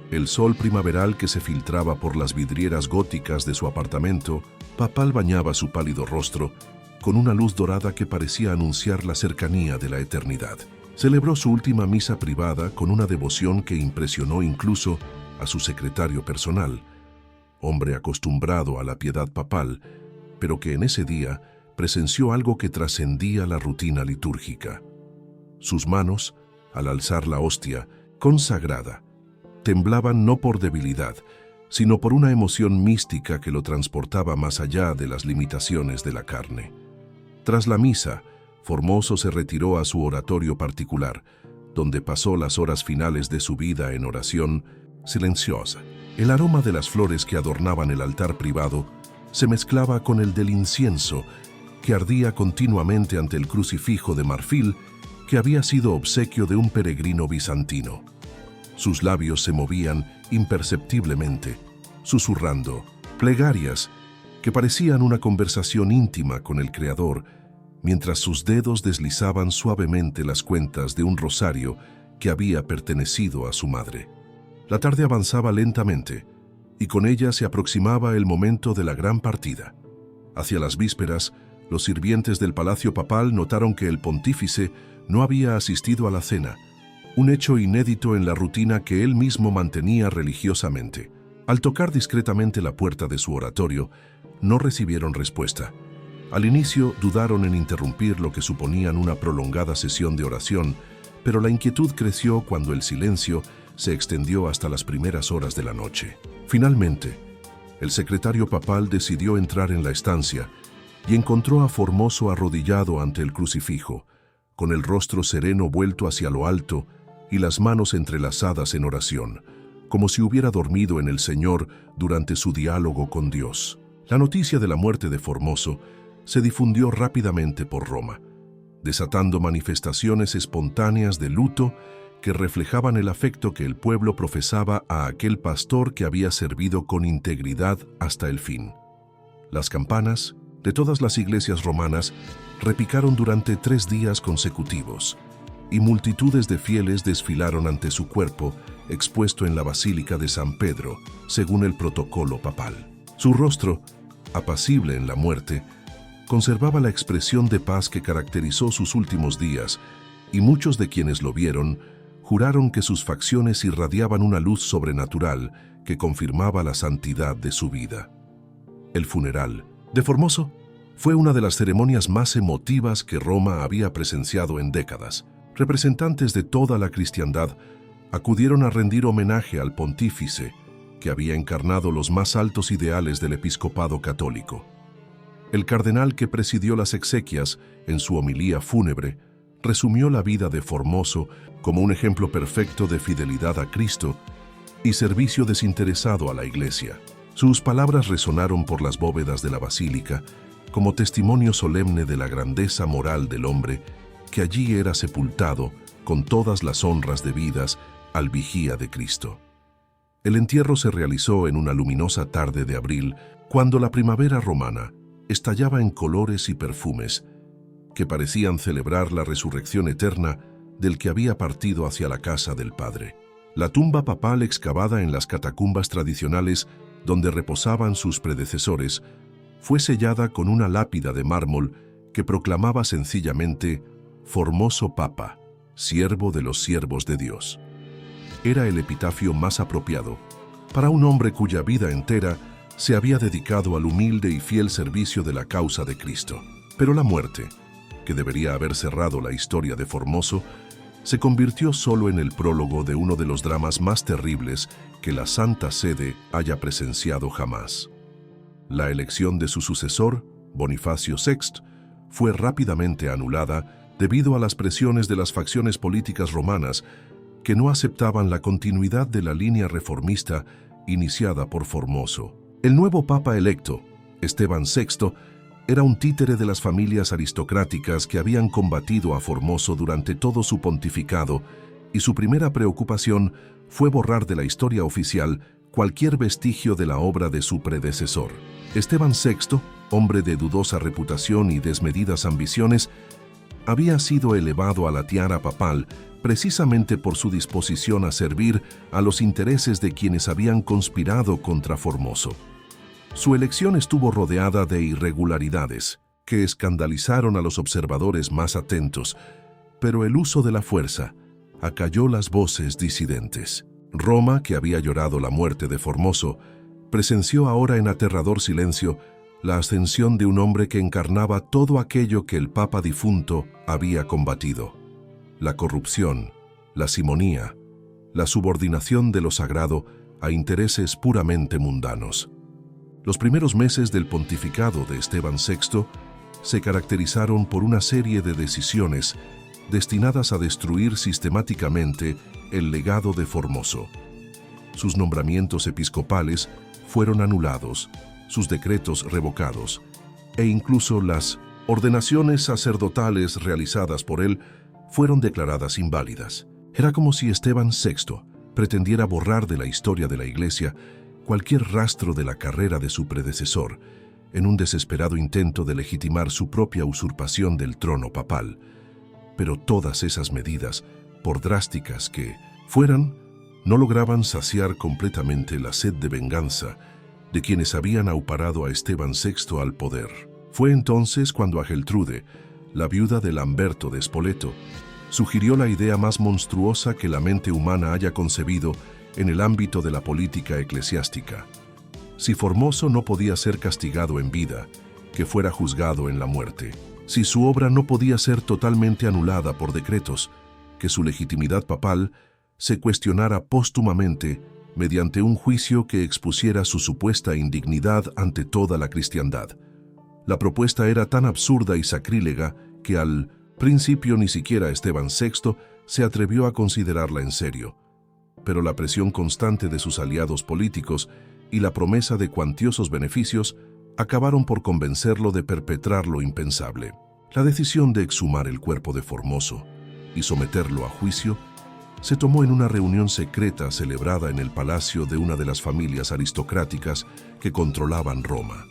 El sol primaveral que se filtraba por las vidrieras góticas de su apartamento papal bañaba su pálido rostro con una luz dorada que parecía anunciar la cercanía de la eternidad. Celebró su última misa privada con una devoción que impresionó incluso a su secretario personal, hombre acostumbrado a la piedad papal, pero que en ese día presenció algo que trascendía la rutina litúrgica. Sus manos, al alzar la hostia, consagrada, temblaban no por debilidad, sino por una emoción mística que lo transportaba más allá de las limitaciones de la carne. Tras la misa, Formoso se retiró a su oratorio particular, donde pasó las horas finales de su vida en oración silenciosa. El aroma de las flores que adornaban el altar privado se mezclaba con el del incienso que ardía continuamente ante el crucifijo de marfil que había sido obsequio de un peregrino bizantino. Sus labios se movían imperceptiblemente, susurrando plegarias que parecían una conversación íntima con el Creador, mientras sus dedos deslizaban suavemente las cuentas de un rosario que había pertenecido a su madre. La tarde avanzaba lentamente, y con ella se aproximaba el momento de la gran partida. Hacia las vísperas, los sirvientes del palacio papal notaron que el pontífice no había asistido a la cena, un hecho inédito en la rutina que él mismo mantenía religiosamente. Al tocar discretamente la puerta de su oratorio, no recibieron respuesta. Al inicio dudaron en interrumpir lo que suponían una prolongada sesión de oración, pero la inquietud creció cuando el silencio se extendió hasta las primeras horas de la noche. Finalmente, el secretario papal decidió entrar en la estancia y encontró a Formoso arrodillado ante el crucifijo, con el rostro sereno vuelto hacia lo alto y las manos entrelazadas en oración, como si hubiera dormido en el Señor durante su diálogo con Dios. La noticia de la muerte de Formoso se difundió rápidamente por Roma, desatando manifestaciones espontáneas de luto que reflejaban el afecto que el pueblo profesaba a aquel pastor que había servido con integridad hasta el fin. Las campanas de todas las iglesias romanas repicaron durante 3 días consecutivos, y multitudes de fieles desfilaron ante su cuerpo, expuesto en la Basílica de San Pedro, según el protocolo papal. Su rostro, apacible en la muerte, conservaba la expresión de paz que caracterizó sus últimos días, y muchos de quienes lo vieron juraron que sus facciones irradiaban una luz sobrenatural que confirmaba la santidad de su vida. El funeral de Formoso fue una de las ceremonias más emotivas que Roma había presenciado en décadas. Representantes de toda la cristiandad acudieron a rendir homenaje al pontífice que había encarnado los más altos ideales del episcopado católico. El cardenal que presidió las exequias, en su homilía fúnebre, resumió la vida de Formoso como un ejemplo perfecto de fidelidad a Cristo y servicio desinteresado a la Iglesia. Sus palabras resonaron por las bóvedas de la basílica como testimonio solemne de la grandeza moral del hombre que allí era sepultado con todas las honras debidas al vigía de Cristo. El entierro se realizó en una luminosa tarde de abril, cuando la primavera romana estallaba en colores y perfumes que parecían celebrar la resurrección eterna del que había partido hacia la casa del Padre. La tumba papal excavada en las catacumbas tradicionales donde reposaban sus predecesores fue sellada con una lápida de mármol que proclamaba sencillamente «Formoso Papa, siervo de los siervos de Dios». Era el epitafio más apropiado para un hombre cuya vida entera se había dedicado al humilde y fiel servicio de la causa de Cristo. Pero la muerte, que debería haber cerrado la historia de Formoso, se convirtió solo en el prólogo de uno de los dramas más terribles que la Santa Sede haya presenciado jamás. La elección de su sucesor, Bonifacio VI, fue rápidamente anulada debido a las presiones de las facciones políticas romanas que no aceptaban la continuidad de la línea reformista iniciada por Formoso. El nuevo papa electo, Esteban VI, era un títere de las familias aristocráticas que habían combatido a Formoso durante todo su pontificado, y su primera preocupación fue borrar de la historia oficial cualquier vestigio de la obra de su predecesor. Esteban VI, hombre de dudosa reputación y desmedidas ambiciones, había sido elevado a la tiara papal precisamente por su disposición a servir a los intereses de quienes habían conspirado contra Formoso. Su elección estuvo rodeada de irregularidades que escandalizaron a los observadores más atentos, pero el uso de la fuerza acalló las voces disidentes. Roma, que había llorado la muerte de Formoso, presenció ahora en aterrador silencio la ascensión de un hombre que encarnaba todo aquello que el Papa difunto había combatido: la corrupción, la simonía, la subordinación de lo sagrado a intereses puramente mundanos. Los primeros meses del pontificado de Esteban VI se caracterizaron por una serie de decisiones destinadas a destruir sistemáticamente el legado de Formoso. Sus nombramientos episcopales fueron anulados, sus decretos revocados, e incluso las ordenaciones sacerdotales realizadas por él fueron declaradas inválidas. Era como si Esteban VI pretendiera borrar de la historia de la Iglesia cualquier rastro de la carrera de su predecesor, en un desesperado intento de legitimar su propia usurpación del trono papal. Pero todas esas medidas, por drásticas que fueran, no lograban saciar completamente la sed de venganza de quienes habían auparado a Esteban VI al poder. Fue entonces cuando a Geltrude, la viuda de Lamberto de Spoleto, sugirió la idea más monstruosa que la mente humana haya concebido en el ámbito de la política eclesiástica: Si Formoso no podía ser castigado en vida, que fuera juzgado en la muerte. Si su obra no podía ser totalmente anulada por decretos, que su legitimidad papal se cuestionara póstumamente mediante un juicio que expusiera su supuesta indignidad ante toda la cristiandad. La propuesta era tan absurda y sacrílega que al principio ni siquiera Esteban VI se atrevió a considerarla en serio. Pero la presión constante de sus aliados políticos y la promesa de cuantiosos beneficios acabaron por convencerlo de perpetrar lo impensable. La decisión de exhumar el cuerpo de Formoso y someterlo a juicio se tomó en una reunión secreta celebrada en el palacio de una de las familias aristocráticas que controlaban Roma.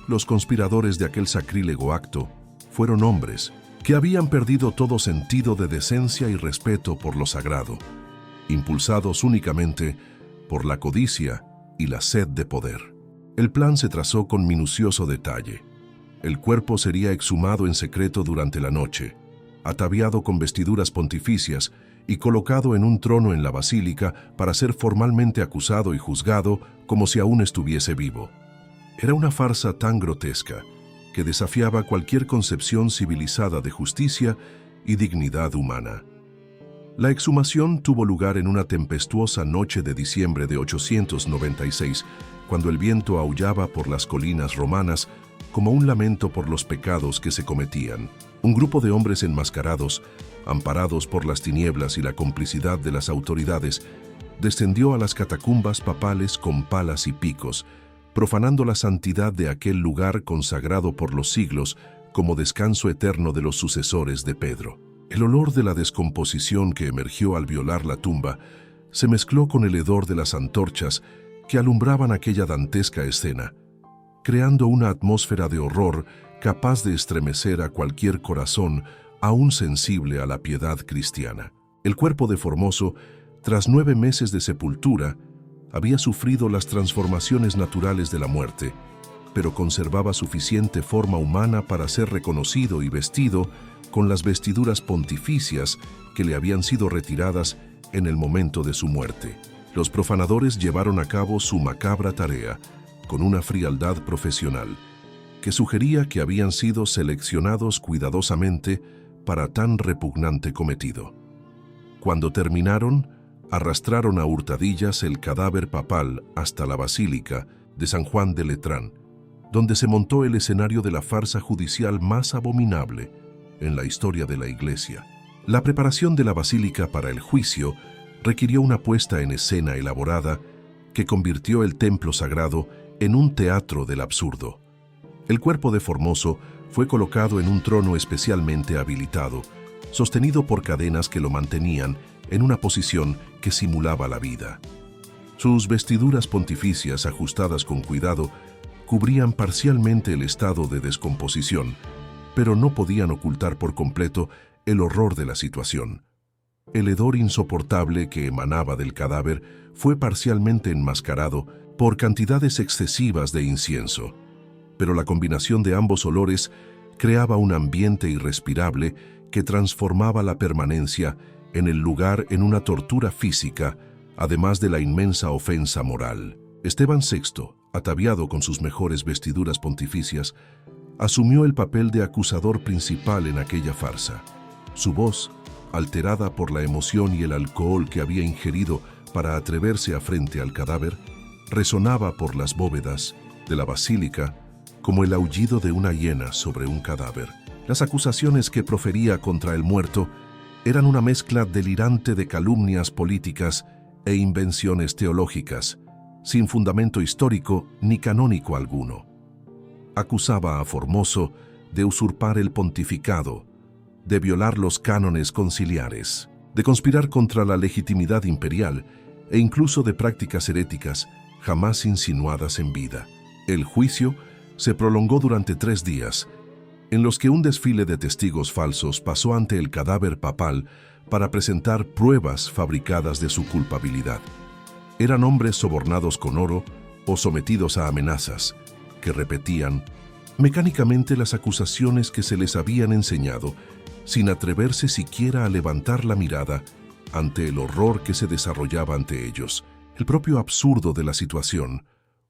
Los conspiradores de aquel sacrílego acto fueron hombres que habían perdido todo sentido de decencia y respeto por lo sagrado, impulsados únicamente por la codicia y la sed de poder. El plan se trazó con minucioso detalle. El cuerpo sería exhumado en secreto durante la noche, ataviado con vestiduras pontificias y colocado en un trono en la basílica para ser formalmente acusado y juzgado como si aún estuviese vivo. Era una farsa tan grotesca que desafiaba cualquier concepción civilizada de justicia y dignidad humana. La exhumación tuvo lugar en una tempestuosa noche de diciembre de 896, cuando el viento aullaba por las colinas romanas como un lamento por los pecados que se cometían. Un grupo de hombres enmascarados, amparados por las tinieblas y la complicidad de las autoridades, descendió a las catacumbas papales con palas y picos, profanando la santidad de aquel lugar consagrado por los siglos como descanso eterno de los sucesores de Pedro. El olor de la descomposición que emergió al violar la tumba se mezcló con el hedor de las antorchas que alumbraban aquella dantesca escena, creando una atmósfera de horror capaz de estremecer a cualquier corazón aún sensible a la piedad cristiana. El cuerpo de Formoso, tras 9 meses de sepultura, había sufrido las transformaciones naturales de la muerte, pero conservaba suficiente forma humana para ser reconocido y vestido con las vestiduras pontificias que le habían sido retiradas en el momento de su muerte. Los profanadores llevaron a cabo su macabra tarea con una frialdad profesional que sugería que habían sido seleccionados cuidadosamente para tan repugnante cometido. Cuando terminaron, arrastraron a hurtadillas el cadáver papal hasta la basílica de San Juan de Letrán, donde se montó el escenario de la farsa judicial más abominable en la historia de la Iglesia. La preparación de la basílica para el juicio requirió una puesta en escena elaborada que convirtió el templo sagrado en un teatro del absurdo. El cuerpo de Formoso fue colocado en un trono especialmente habilitado, sostenido por cadenas que lo mantenían en una posición que simulaba la vida. Sus vestiduras pontificias, ajustadas con cuidado, cubrían parcialmente el estado de descomposición, pero no podían ocultar por completo el horror de la situación. El hedor insoportable que emanaba del cadáver fue parcialmente enmascarado por cantidades excesivas de incienso, pero la combinación de ambos olores creaba un ambiente irrespirable que transformaba la permanencia en el lugar en una tortura física, además de la inmensa ofensa moral. Esteban VI, ataviado con sus mejores vestiduras pontificias, asumió el papel de acusador principal en aquella farsa. Su voz, alterada por la emoción y el alcohol que había ingerido para atreverse a frente al cadáver, resonaba por las bóvedas de la basílica como el aullido de una hiena sobre un cadáver. Las acusaciones que profería contra el muerto eran una mezcla delirante de calumnias políticas e invenciones teológicas, sin fundamento histórico ni canónico alguno. Acusaba a Formoso de usurpar el pontificado, de violar los cánones conciliares, de conspirar contra la legitimidad imperial e incluso de prácticas heréticas jamás insinuadas en vida. El juicio se prolongó durante 3 días, en los que un desfile de testigos falsos pasó ante el cadáver papal para presentar pruebas fabricadas de su culpabilidad. Eran hombres sobornados con oro o sometidos a amenazas, que repetían mecánicamente las acusaciones que se les habían enseñado, sin atreverse siquiera a levantar la mirada ante el horror que se desarrollaba ante ellos. El propio absurdo de la situación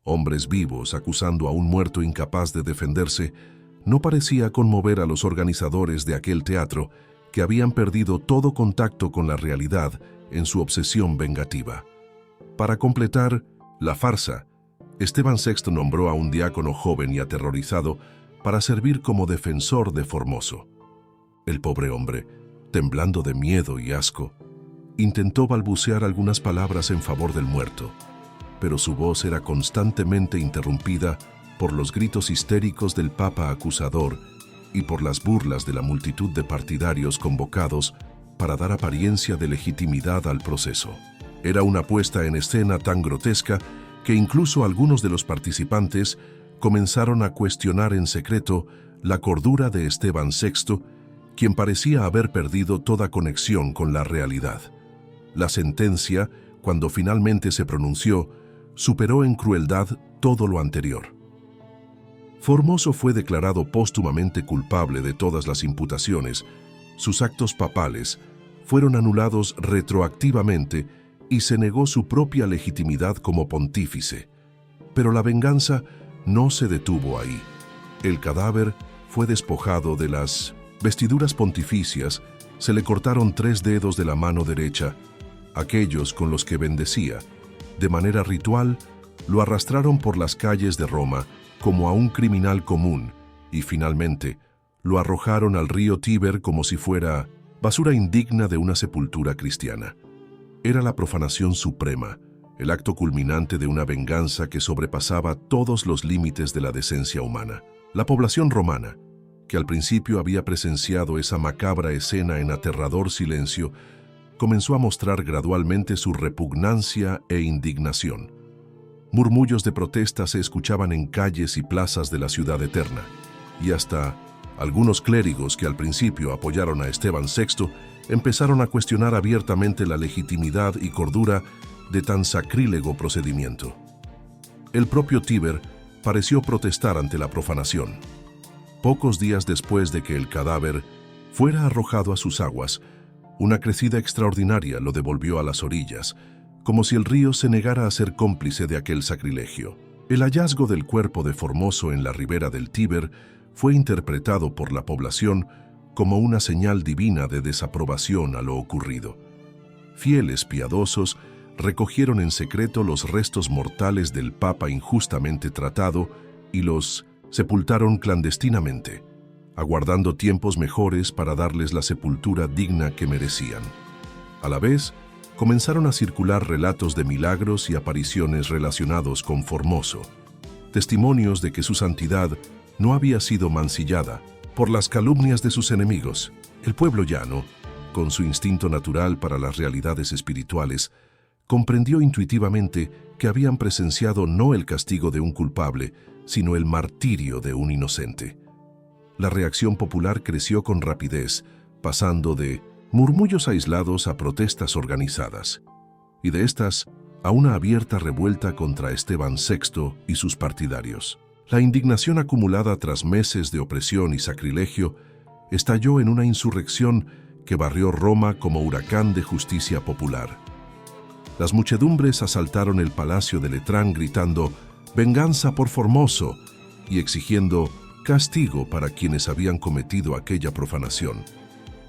hombres vivos acusando a un muerto incapaz de defenderse, no parecía conmover a los organizadores de aquel teatro, que habían perdido todo contacto con la realidad en su obsesión vengativa. Para completar la farsa, Esteban VI nombró a un diácono joven y aterrorizado para servir como defensor de Formoso. El pobre hombre, temblando de miedo y asco, intentó balbucear algunas palabras en favor del muerto, pero su voz era constantemente interrumpida por los gritos histéricos del papa acusador y por las burlas de la multitud de partidarios convocados para dar apariencia de legitimidad al proceso. Era una puesta en escena tan grotesca que incluso algunos de los participantes comenzaron a cuestionar en secreto la cordura de Esteban VI, quien parecía haber perdido toda conexión con la realidad. La sentencia, cuando finalmente se pronunció, superó en crueldad todo lo anterior. Formoso fue declarado póstumamente culpable de todas las imputaciones. Sus actos papales fueron anulados retroactivamente y se negó su propia legitimidad como pontífice. Pero la venganza no se detuvo ahí. El cadáver fue despojado de las vestiduras pontificias, se le cortaron 3 dedos de la mano derecha, aquellos con los que bendecía. De manera ritual, lo arrastraron por las calles de Roma como a un criminal común y finalmente lo arrojaron al río Tíber como si fuera basura indigna de una sepultura cristiana. Era la profanación suprema, el acto culminante de una venganza que sobrepasaba todos los límites de la decencia humana. La población romana, que al principio había presenciado esa macabra escena en aterrador silencio, comenzó a mostrar gradualmente su repugnancia e indignación. Murmullos de protesta se escuchaban en calles y plazas de la ciudad eterna, y hasta algunos clérigos que al principio apoyaron a Esteban VI empezaron a cuestionar abiertamente la legitimidad y cordura de tan sacrílego procedimiento. El propio Tíber pareció protestar ante la profanación. Pocos días después de que el cadáver fuera arrojado a sus aguas, una crecida extraordinaria lo devolvió a las orillas, como si el río se negara a ser cómplice de aquel sacrilegio. El hallazgo del cuerpo de Formoso en la ribera del Tíber fue interpretado por la población como una señal divina de desaprobación a lo ocurrido. Fieles piadosos recogieron en secreto los restos mortales del Papa injustamente tratado y los sepultaron clandestinamente, aguardando tiempos mejores para darles la sepultura digna que merecían. A la vez, comenzaron a circular relatos de milagros y apariciones relacionados con Formoso, testimonios de que su santidad no había sido mancillada por las calumnias de sus enemigos. El pueblo llano, con su instinto natural para las realidades espirituales, comprendió intuitivamente que habían presenciado no el castigo de un culpable, sino el martirio de un inocente. La reacción popular creció con rapidez, pasando de murmullos aislados a protestas organizadas, y de estas a una abierta revuelta contra Esteban VI y sus partidarios. La indignación acumulada tras meses de opresión y sacrilegio estalló en una insurrección que barrió Roma como huracán de justicia popular. Las muchedumbres asaltaron el palacio de Letrán gritando «¡Venganza por Formoso!» y exigiendo castigo para quienes habían cometido aquella profanación.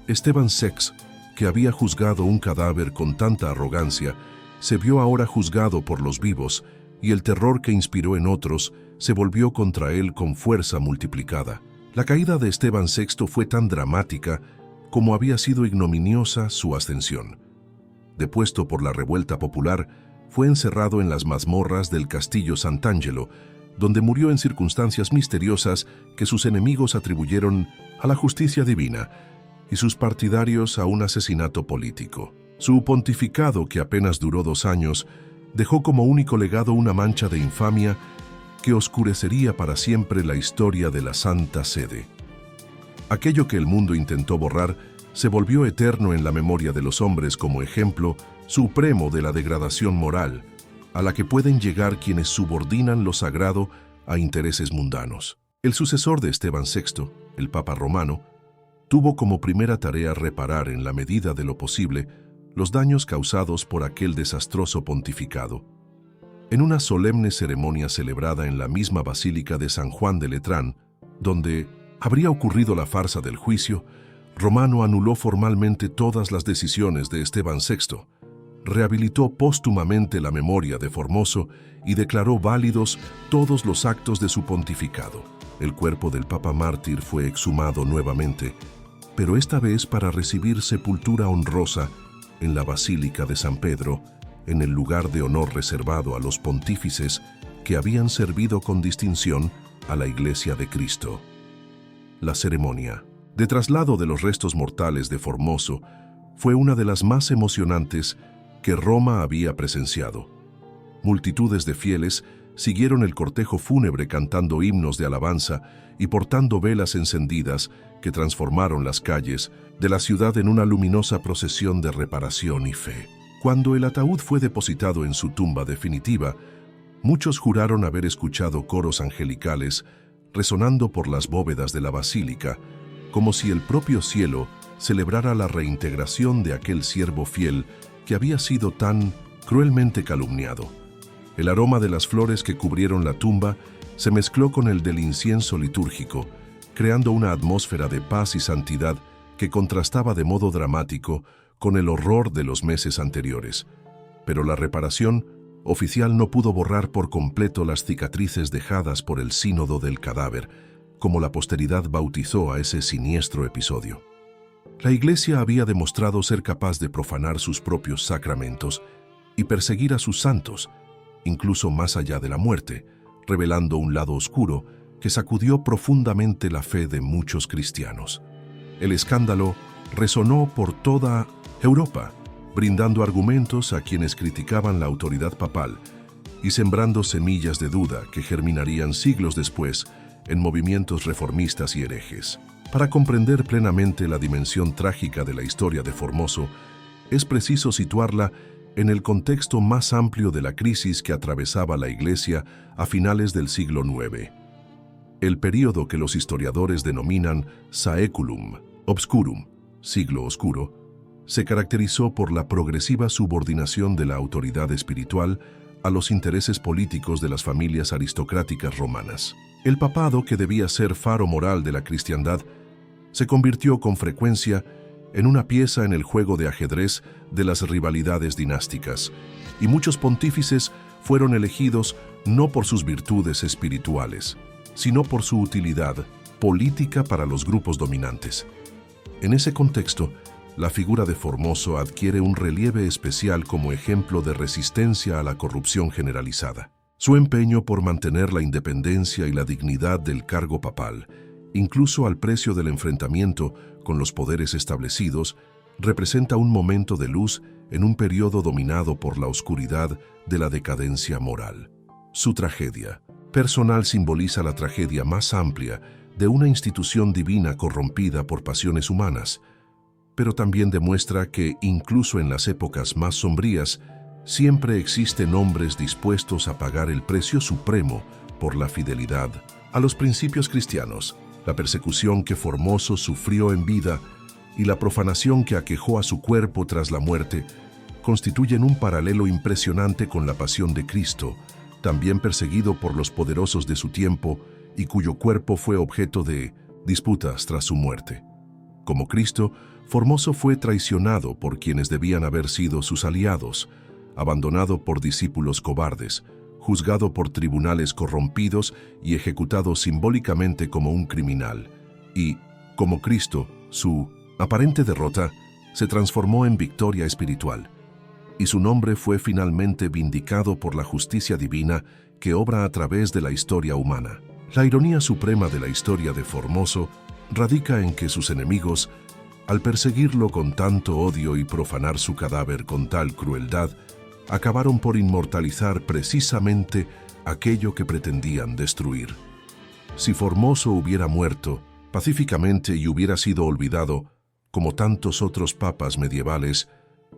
Esteban VI, que había juzgado un cadáver con tanta arrogancia, se vio ahora juzgado por los vivos, y el terror que inspiró en otros se volvió contra él con fuerza multiplicada. La caída de Esteban VI fue tan dramática como había sido ignominiosa su ascensión. Depuesto por la revuelta popular, fue encerrado en las mazmorras del castillo Sant'Angelo, donde murió en circunstancias misteriosas que sus enemigos atribuyeron a la justicia divina y sus partidarios a un asesinato político. Su pontificado, que apenas duró 2 años, dejó como único legado una mancha de infamia que oscurecería para siempre la historia de la Santa Sede. Aquello que el mundo intentó borrar se volvió eterno en la memoria de los hombres como ejemplo supremo de la degradación moral a la que pueden llegar quienes subordinan lo sagrado a intereses mundanos. El sucesor de Esteban VI, el Papa Romano, tuvo como primera tarea reparar en la medida de lo posible los daños causados por aquel desastroso pontificado. En una solemne ceremonia celebrada en la misma Basílica de San Juan de Letrán, donde habría ocurrido la farsa del juicio, Romano anuló formalmente todas las decisiones de Esteban VI, rehabilitó póstumamente la memoria de Formoso y declaró válidos todos los actos de su pontificado. El cuerpo del Papa mártir fue exhumado nuevamente, pero esta vez para recibir sepultura honrosa en la Basílica de San Pedro, en el lugar de honor reservado a los pontífices que habían servido con distinción a la Iglesia de Cristo. La ceremonia de traslado de los restos mortales de Formoso fue una de las más emocionantes que Roma había presenciado. Multitudes de fieles siguieron el cortejo fúnebre cantando himnos de alabanza y portando velas encendidas que transformaron las calles de la ciudad en una luminosa procesión de reparación y fe. Cuando el ataúd fue depositado en su tumba definitiva, muchos juraron haber escuchado coros angelicales resonando por las bóvedas de la basílica, como si el propio cielo celebrara la reintegración de aquel siervo fiel que había sido tan cruelmente calumniado. El aroma de las flores que cubrieron la tumba se mezcló con el del incienso litúrgico, creando una atmósfera de paz y santidad que contrastaba de modo dramático con el horror de los meses anteriores. Pero la reparación oficial no pudo borrar por completo las cicatrices dejadas por el sínodo del cadáver, como la posteridad bautizó a ese siniestro episodio. La Iglesia había demostrado ser capaz de profanar sus propios sacramentos y perseguir a sus santos, incluso más allá de la muerte, revelando un lado oscuro que sacudió profundamente la fe de muchos cristianos. El escándalo resonó por toda Europa, brindando argumentos a quienes criticaban la autoridad papal y sembrando semillas de duda que germinarían siglos después en movimientos reformistas y herejes. Para comprender plenamente la dimensión trágica de la historia de Formoso, es preciso situarla en el contexto más amplio de la crisis que atravesaba la Iglesia a finales del siglo IX. El período que los historiadores denominan Saeculum Obscurum, siglo oscuro, se caracterizó por la progresiva subordinación de la autoridad espiritual a los intereses políticos de las familias aristocráticas romanas. El papado, que debía ser faro moral de la cristiandad, se convirtió con frecuencia en una pieza en el juego de ajedrez de las rivalidades dinásticas, y muchos pontífices fueron elegidos no por sus virtudes espirituales, sino por su utilidad política para los grupos dominantes. En ese contexto, la figura de Formoso adquiere un relieve especial como ejemplo de resistencia a la corrupción generalizada. Su empeño por mantener la independencia y la dignidad del cargo papal, incluso al precio del enfrentamiento con los poderes establecidos, representa un momento de luz en un periodo dominado por la oscuridad de la decadencia moral. Su tragedia personal simboliza la tragedia más amplia de una institución divina corrompida por pasiones humanas, pero también demuestra que, incluso en las épocas más sombrías, siempre existen hombres dispuestos a pagar el precio supremo por la fidelidad a los principios cristianos. La persecución que Formoso sufrió en vida y la profanación que aquejó a su cuerpo tras la muerte constituyen un paralelo impresionante con la pasión de Cristo, también perseguido por los poderosos de su tiempo y cuyo cuerpo fue objeto de disputas tras su muerte. Como Cristo, Formoso fue traicionado por quienes debían haber sido sus aliados, abandonado por discípulos cobardes, juzgado por tribunales corrompidos y ejecutado simbólicamente como un criminal. Y, como Cristo, su aparente derrota se transformó en victoria espiritual, y su nombre fue finalmente vindicado por la justicia divina que obra a través de la historia humana. La ironía suprema de la historia de Formoso radica en que sus enemigos, al perseguirlo con tanto odio y profanar su cadáver con tal crueldad, acabaron por inmortalizar precisamente aquello que pretendían destruir. Si Formoso hubiera muerto pacíficamente y hubiera sido olvidado, como tantos otros papas medievales,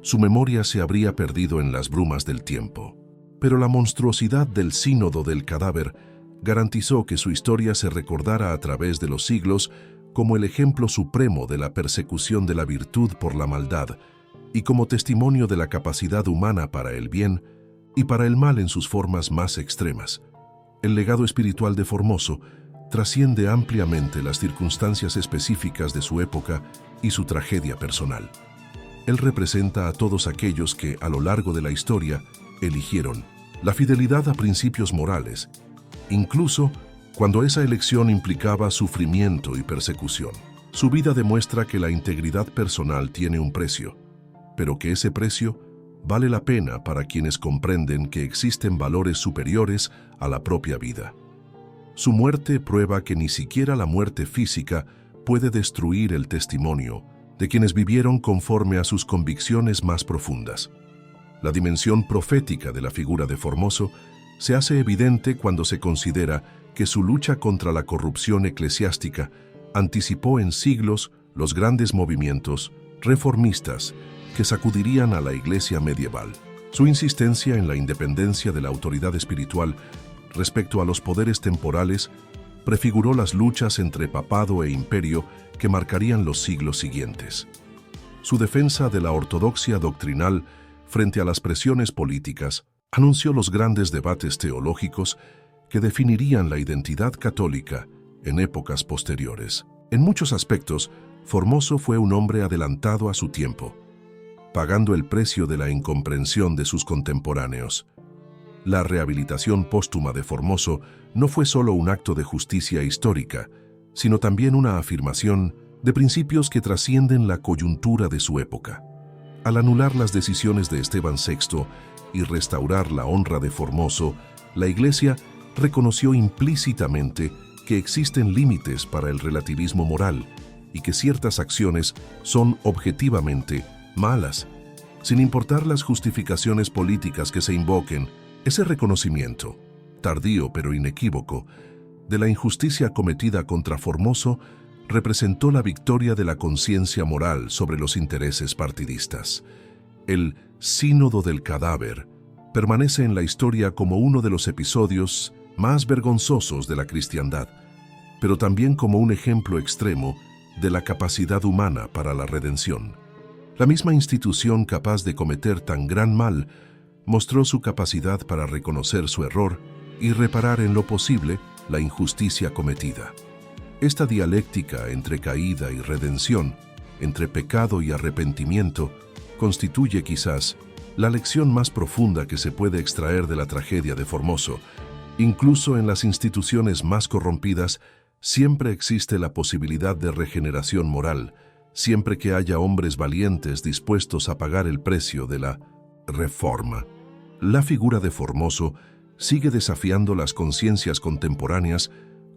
su memoria se habría perdido en las brumas del tiempo. Pero la monstruosidad del sínodo del cadáver garantizó que su historia se recordara a través de los siglos como el ejemplo supremo de la persecución de la virtud por la maldad y como testimonio de la capacidad humana para el bien, y para el mal en sus formas más extremas. El legado espiritual de Formoso trasciende ampliamente las circunstancias específicas de su época y su tragedia personal. Él representa a todos aquellos que, a lo largo de la historia, eligieron la fidelidad a principios morales, incluso cuando esa elección implicaba sufrimiento y persecución. Su vida demuestra que la integridad personal tiene un precio, pero que ese precio vale la pena para quienes comprenden que existen valores superiores a la propia vida. Su muerte prueba que ni siquiera la muerte física puede destruir el testimonio de quienes vivieron conforme a sus convicciones más profundas. La dimensión profética de la figura de Formoso se hace evidente cuando se considera que su lucha contra la corrupción eclesiástica anticipó en siglos los grandes movimientos reformistas que sacudirían a la Iglesia medieval. Su insistencia en la independencia de la autoridad espiritual respecto a los poderes temporales prefiguró las luchas entre papado e imperio que marcarían los siglos siguientes. Su defensa de la ortodoxia doctrinal frente a las presiones políticas anunció los grandes debates teológicos que definirían la identidad católica en épocas posteriores. En muchos aspectos, Formoso fue un hombre adelantado a su tiempo, pagando el precio de la incomprensión de sus contemporáneos. La rehabilitación póstuma de Formoso no fue solo un acto de justicia histórica, sino también una afirmación de principios que trascienden la coyuntura de su época. Al anular las decisiones de Esteban VI y restaurar la honra de Formoso, la Iglesia reconoció implícitamente que existen límites para el relativismo moral y que ciertas acciones son objetivamente malas. Sin importar las justificaciones políticas que se invoquen, ese reconocimiento, tardío pero inequívoco, de la injusticia cometida contra Formoso representó la victoria de la conciencia moral sobre los intereses partidistas. El Sínodo del Cadáver permanece en la historia como uno de los episodios más vergonzosos de la cristiandad, pero también como un ejemplo extremo de la capacidad humana para la redención. La misma institución capaz de cometer tan gran mal mostró su capacidad para reconocer su error y reparar en lo posible la injusticia cometida. Esta dialéctica entre caída y redención, entre pecado y arrepentimiento, constituye quizás la lección más profunda que se puede extraer de la tragedia de Formoso. Incluso en las instituciones más corrompidas, siempre existe la posibilidad de regeneración moral, siempre que haya hombres valientes dispuestos a pagar el precio de la reforma. La figura de Formoso sigue desafiando las conciencias contemporáneas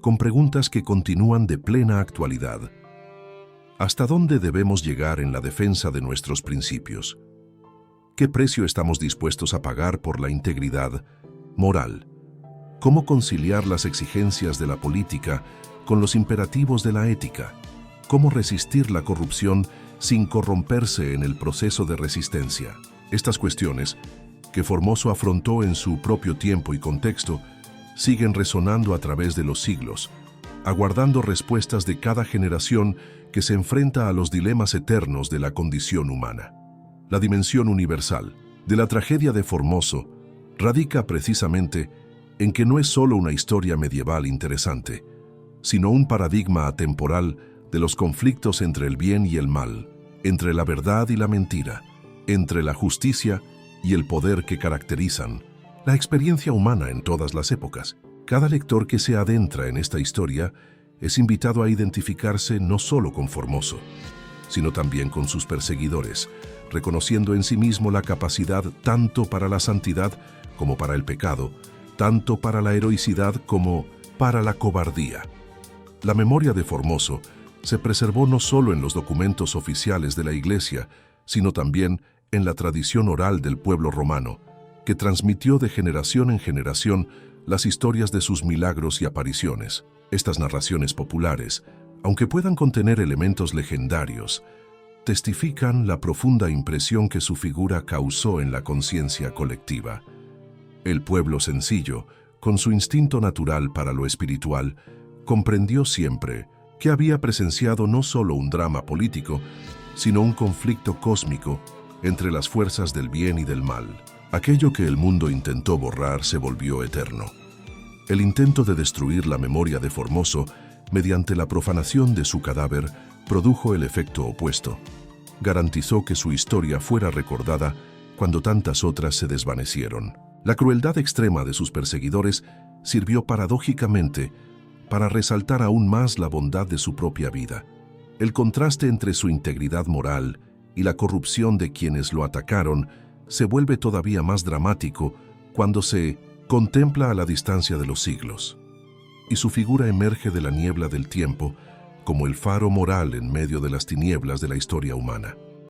con preguntas que continúan de plena actualidad. ¿Hasta dónde debemos llegar en la defensa de nuestros principios? ¿Qué precio estamos dispuestos a pagar por la integridad moral? ¿Cómo conciliar las exigencias de la política con los imperativos de la ética? ¿Cómo resistir la corrupción sin corromperse en el proceso de resistencia? Estas cuestiones, que Formoso afrontó en su propio tiempo y contexto, siguen resonando a través de los siglos, aguardando respuestas de cada generación que se enfrenta a los dilemas eternos de la condición humana. La dimensión universal de la tragedia de Formoso radica precisamente en que no es solo una historia medieval interesante, sino un paradigma atemporal de los conflictos entre el bien y el mal, entre la verdad y la mentira, entre la justicia y el poder que caracterizan la experiencia humana en todas las épocas. Cada lector que se adentra en esta historia es invitado a identificarse no solo con Formoso, sino también con sus perseguidores, reconociendo en sí mismo la capacidad tanto para la santidad como para el pecado, tanto para la heroicidad como para la cobardía. La memoria de Formoso se preservó no solo en los documentos oficiales de la Iglesia, sino también en la tradición oral del pueblo romano, que transmitió de generación en generación las historias de sus milagros y apariciones. Estas narraciones populares, aunque puedan contener elementos legendarios, testifican la profunda impresión que su figura causó en la conciencia colectiva. El pueblo sencillo, con su instinto natural para lo espiritual, comprendió siempre que había presenciado no solo un drama político, sino un conflicto cósmico entre las fuerzas del bien y del mal. Aquello que el mundo intentó borrar se volvió eterno. El intento de destruir la memoria de Formoso mediante la profanación de su cadáver produjo el efecto opuesto. Garantizó que su historia fuera recordada cuando tantas otras se desvanecieron. La crueldad extrema de sus perseguidores sirvió paradójicamente para resaltar aún más la bondad de su propia vida. El contraste entre su integridad moral y la corrupción de quienes lo atacaron se vuelve todavía más dramático cuando se contempla a la distancia de los siglos, y su figura emerge de la niebla del tiempo como el faro moral en medio de las tinieblas de la historia humana.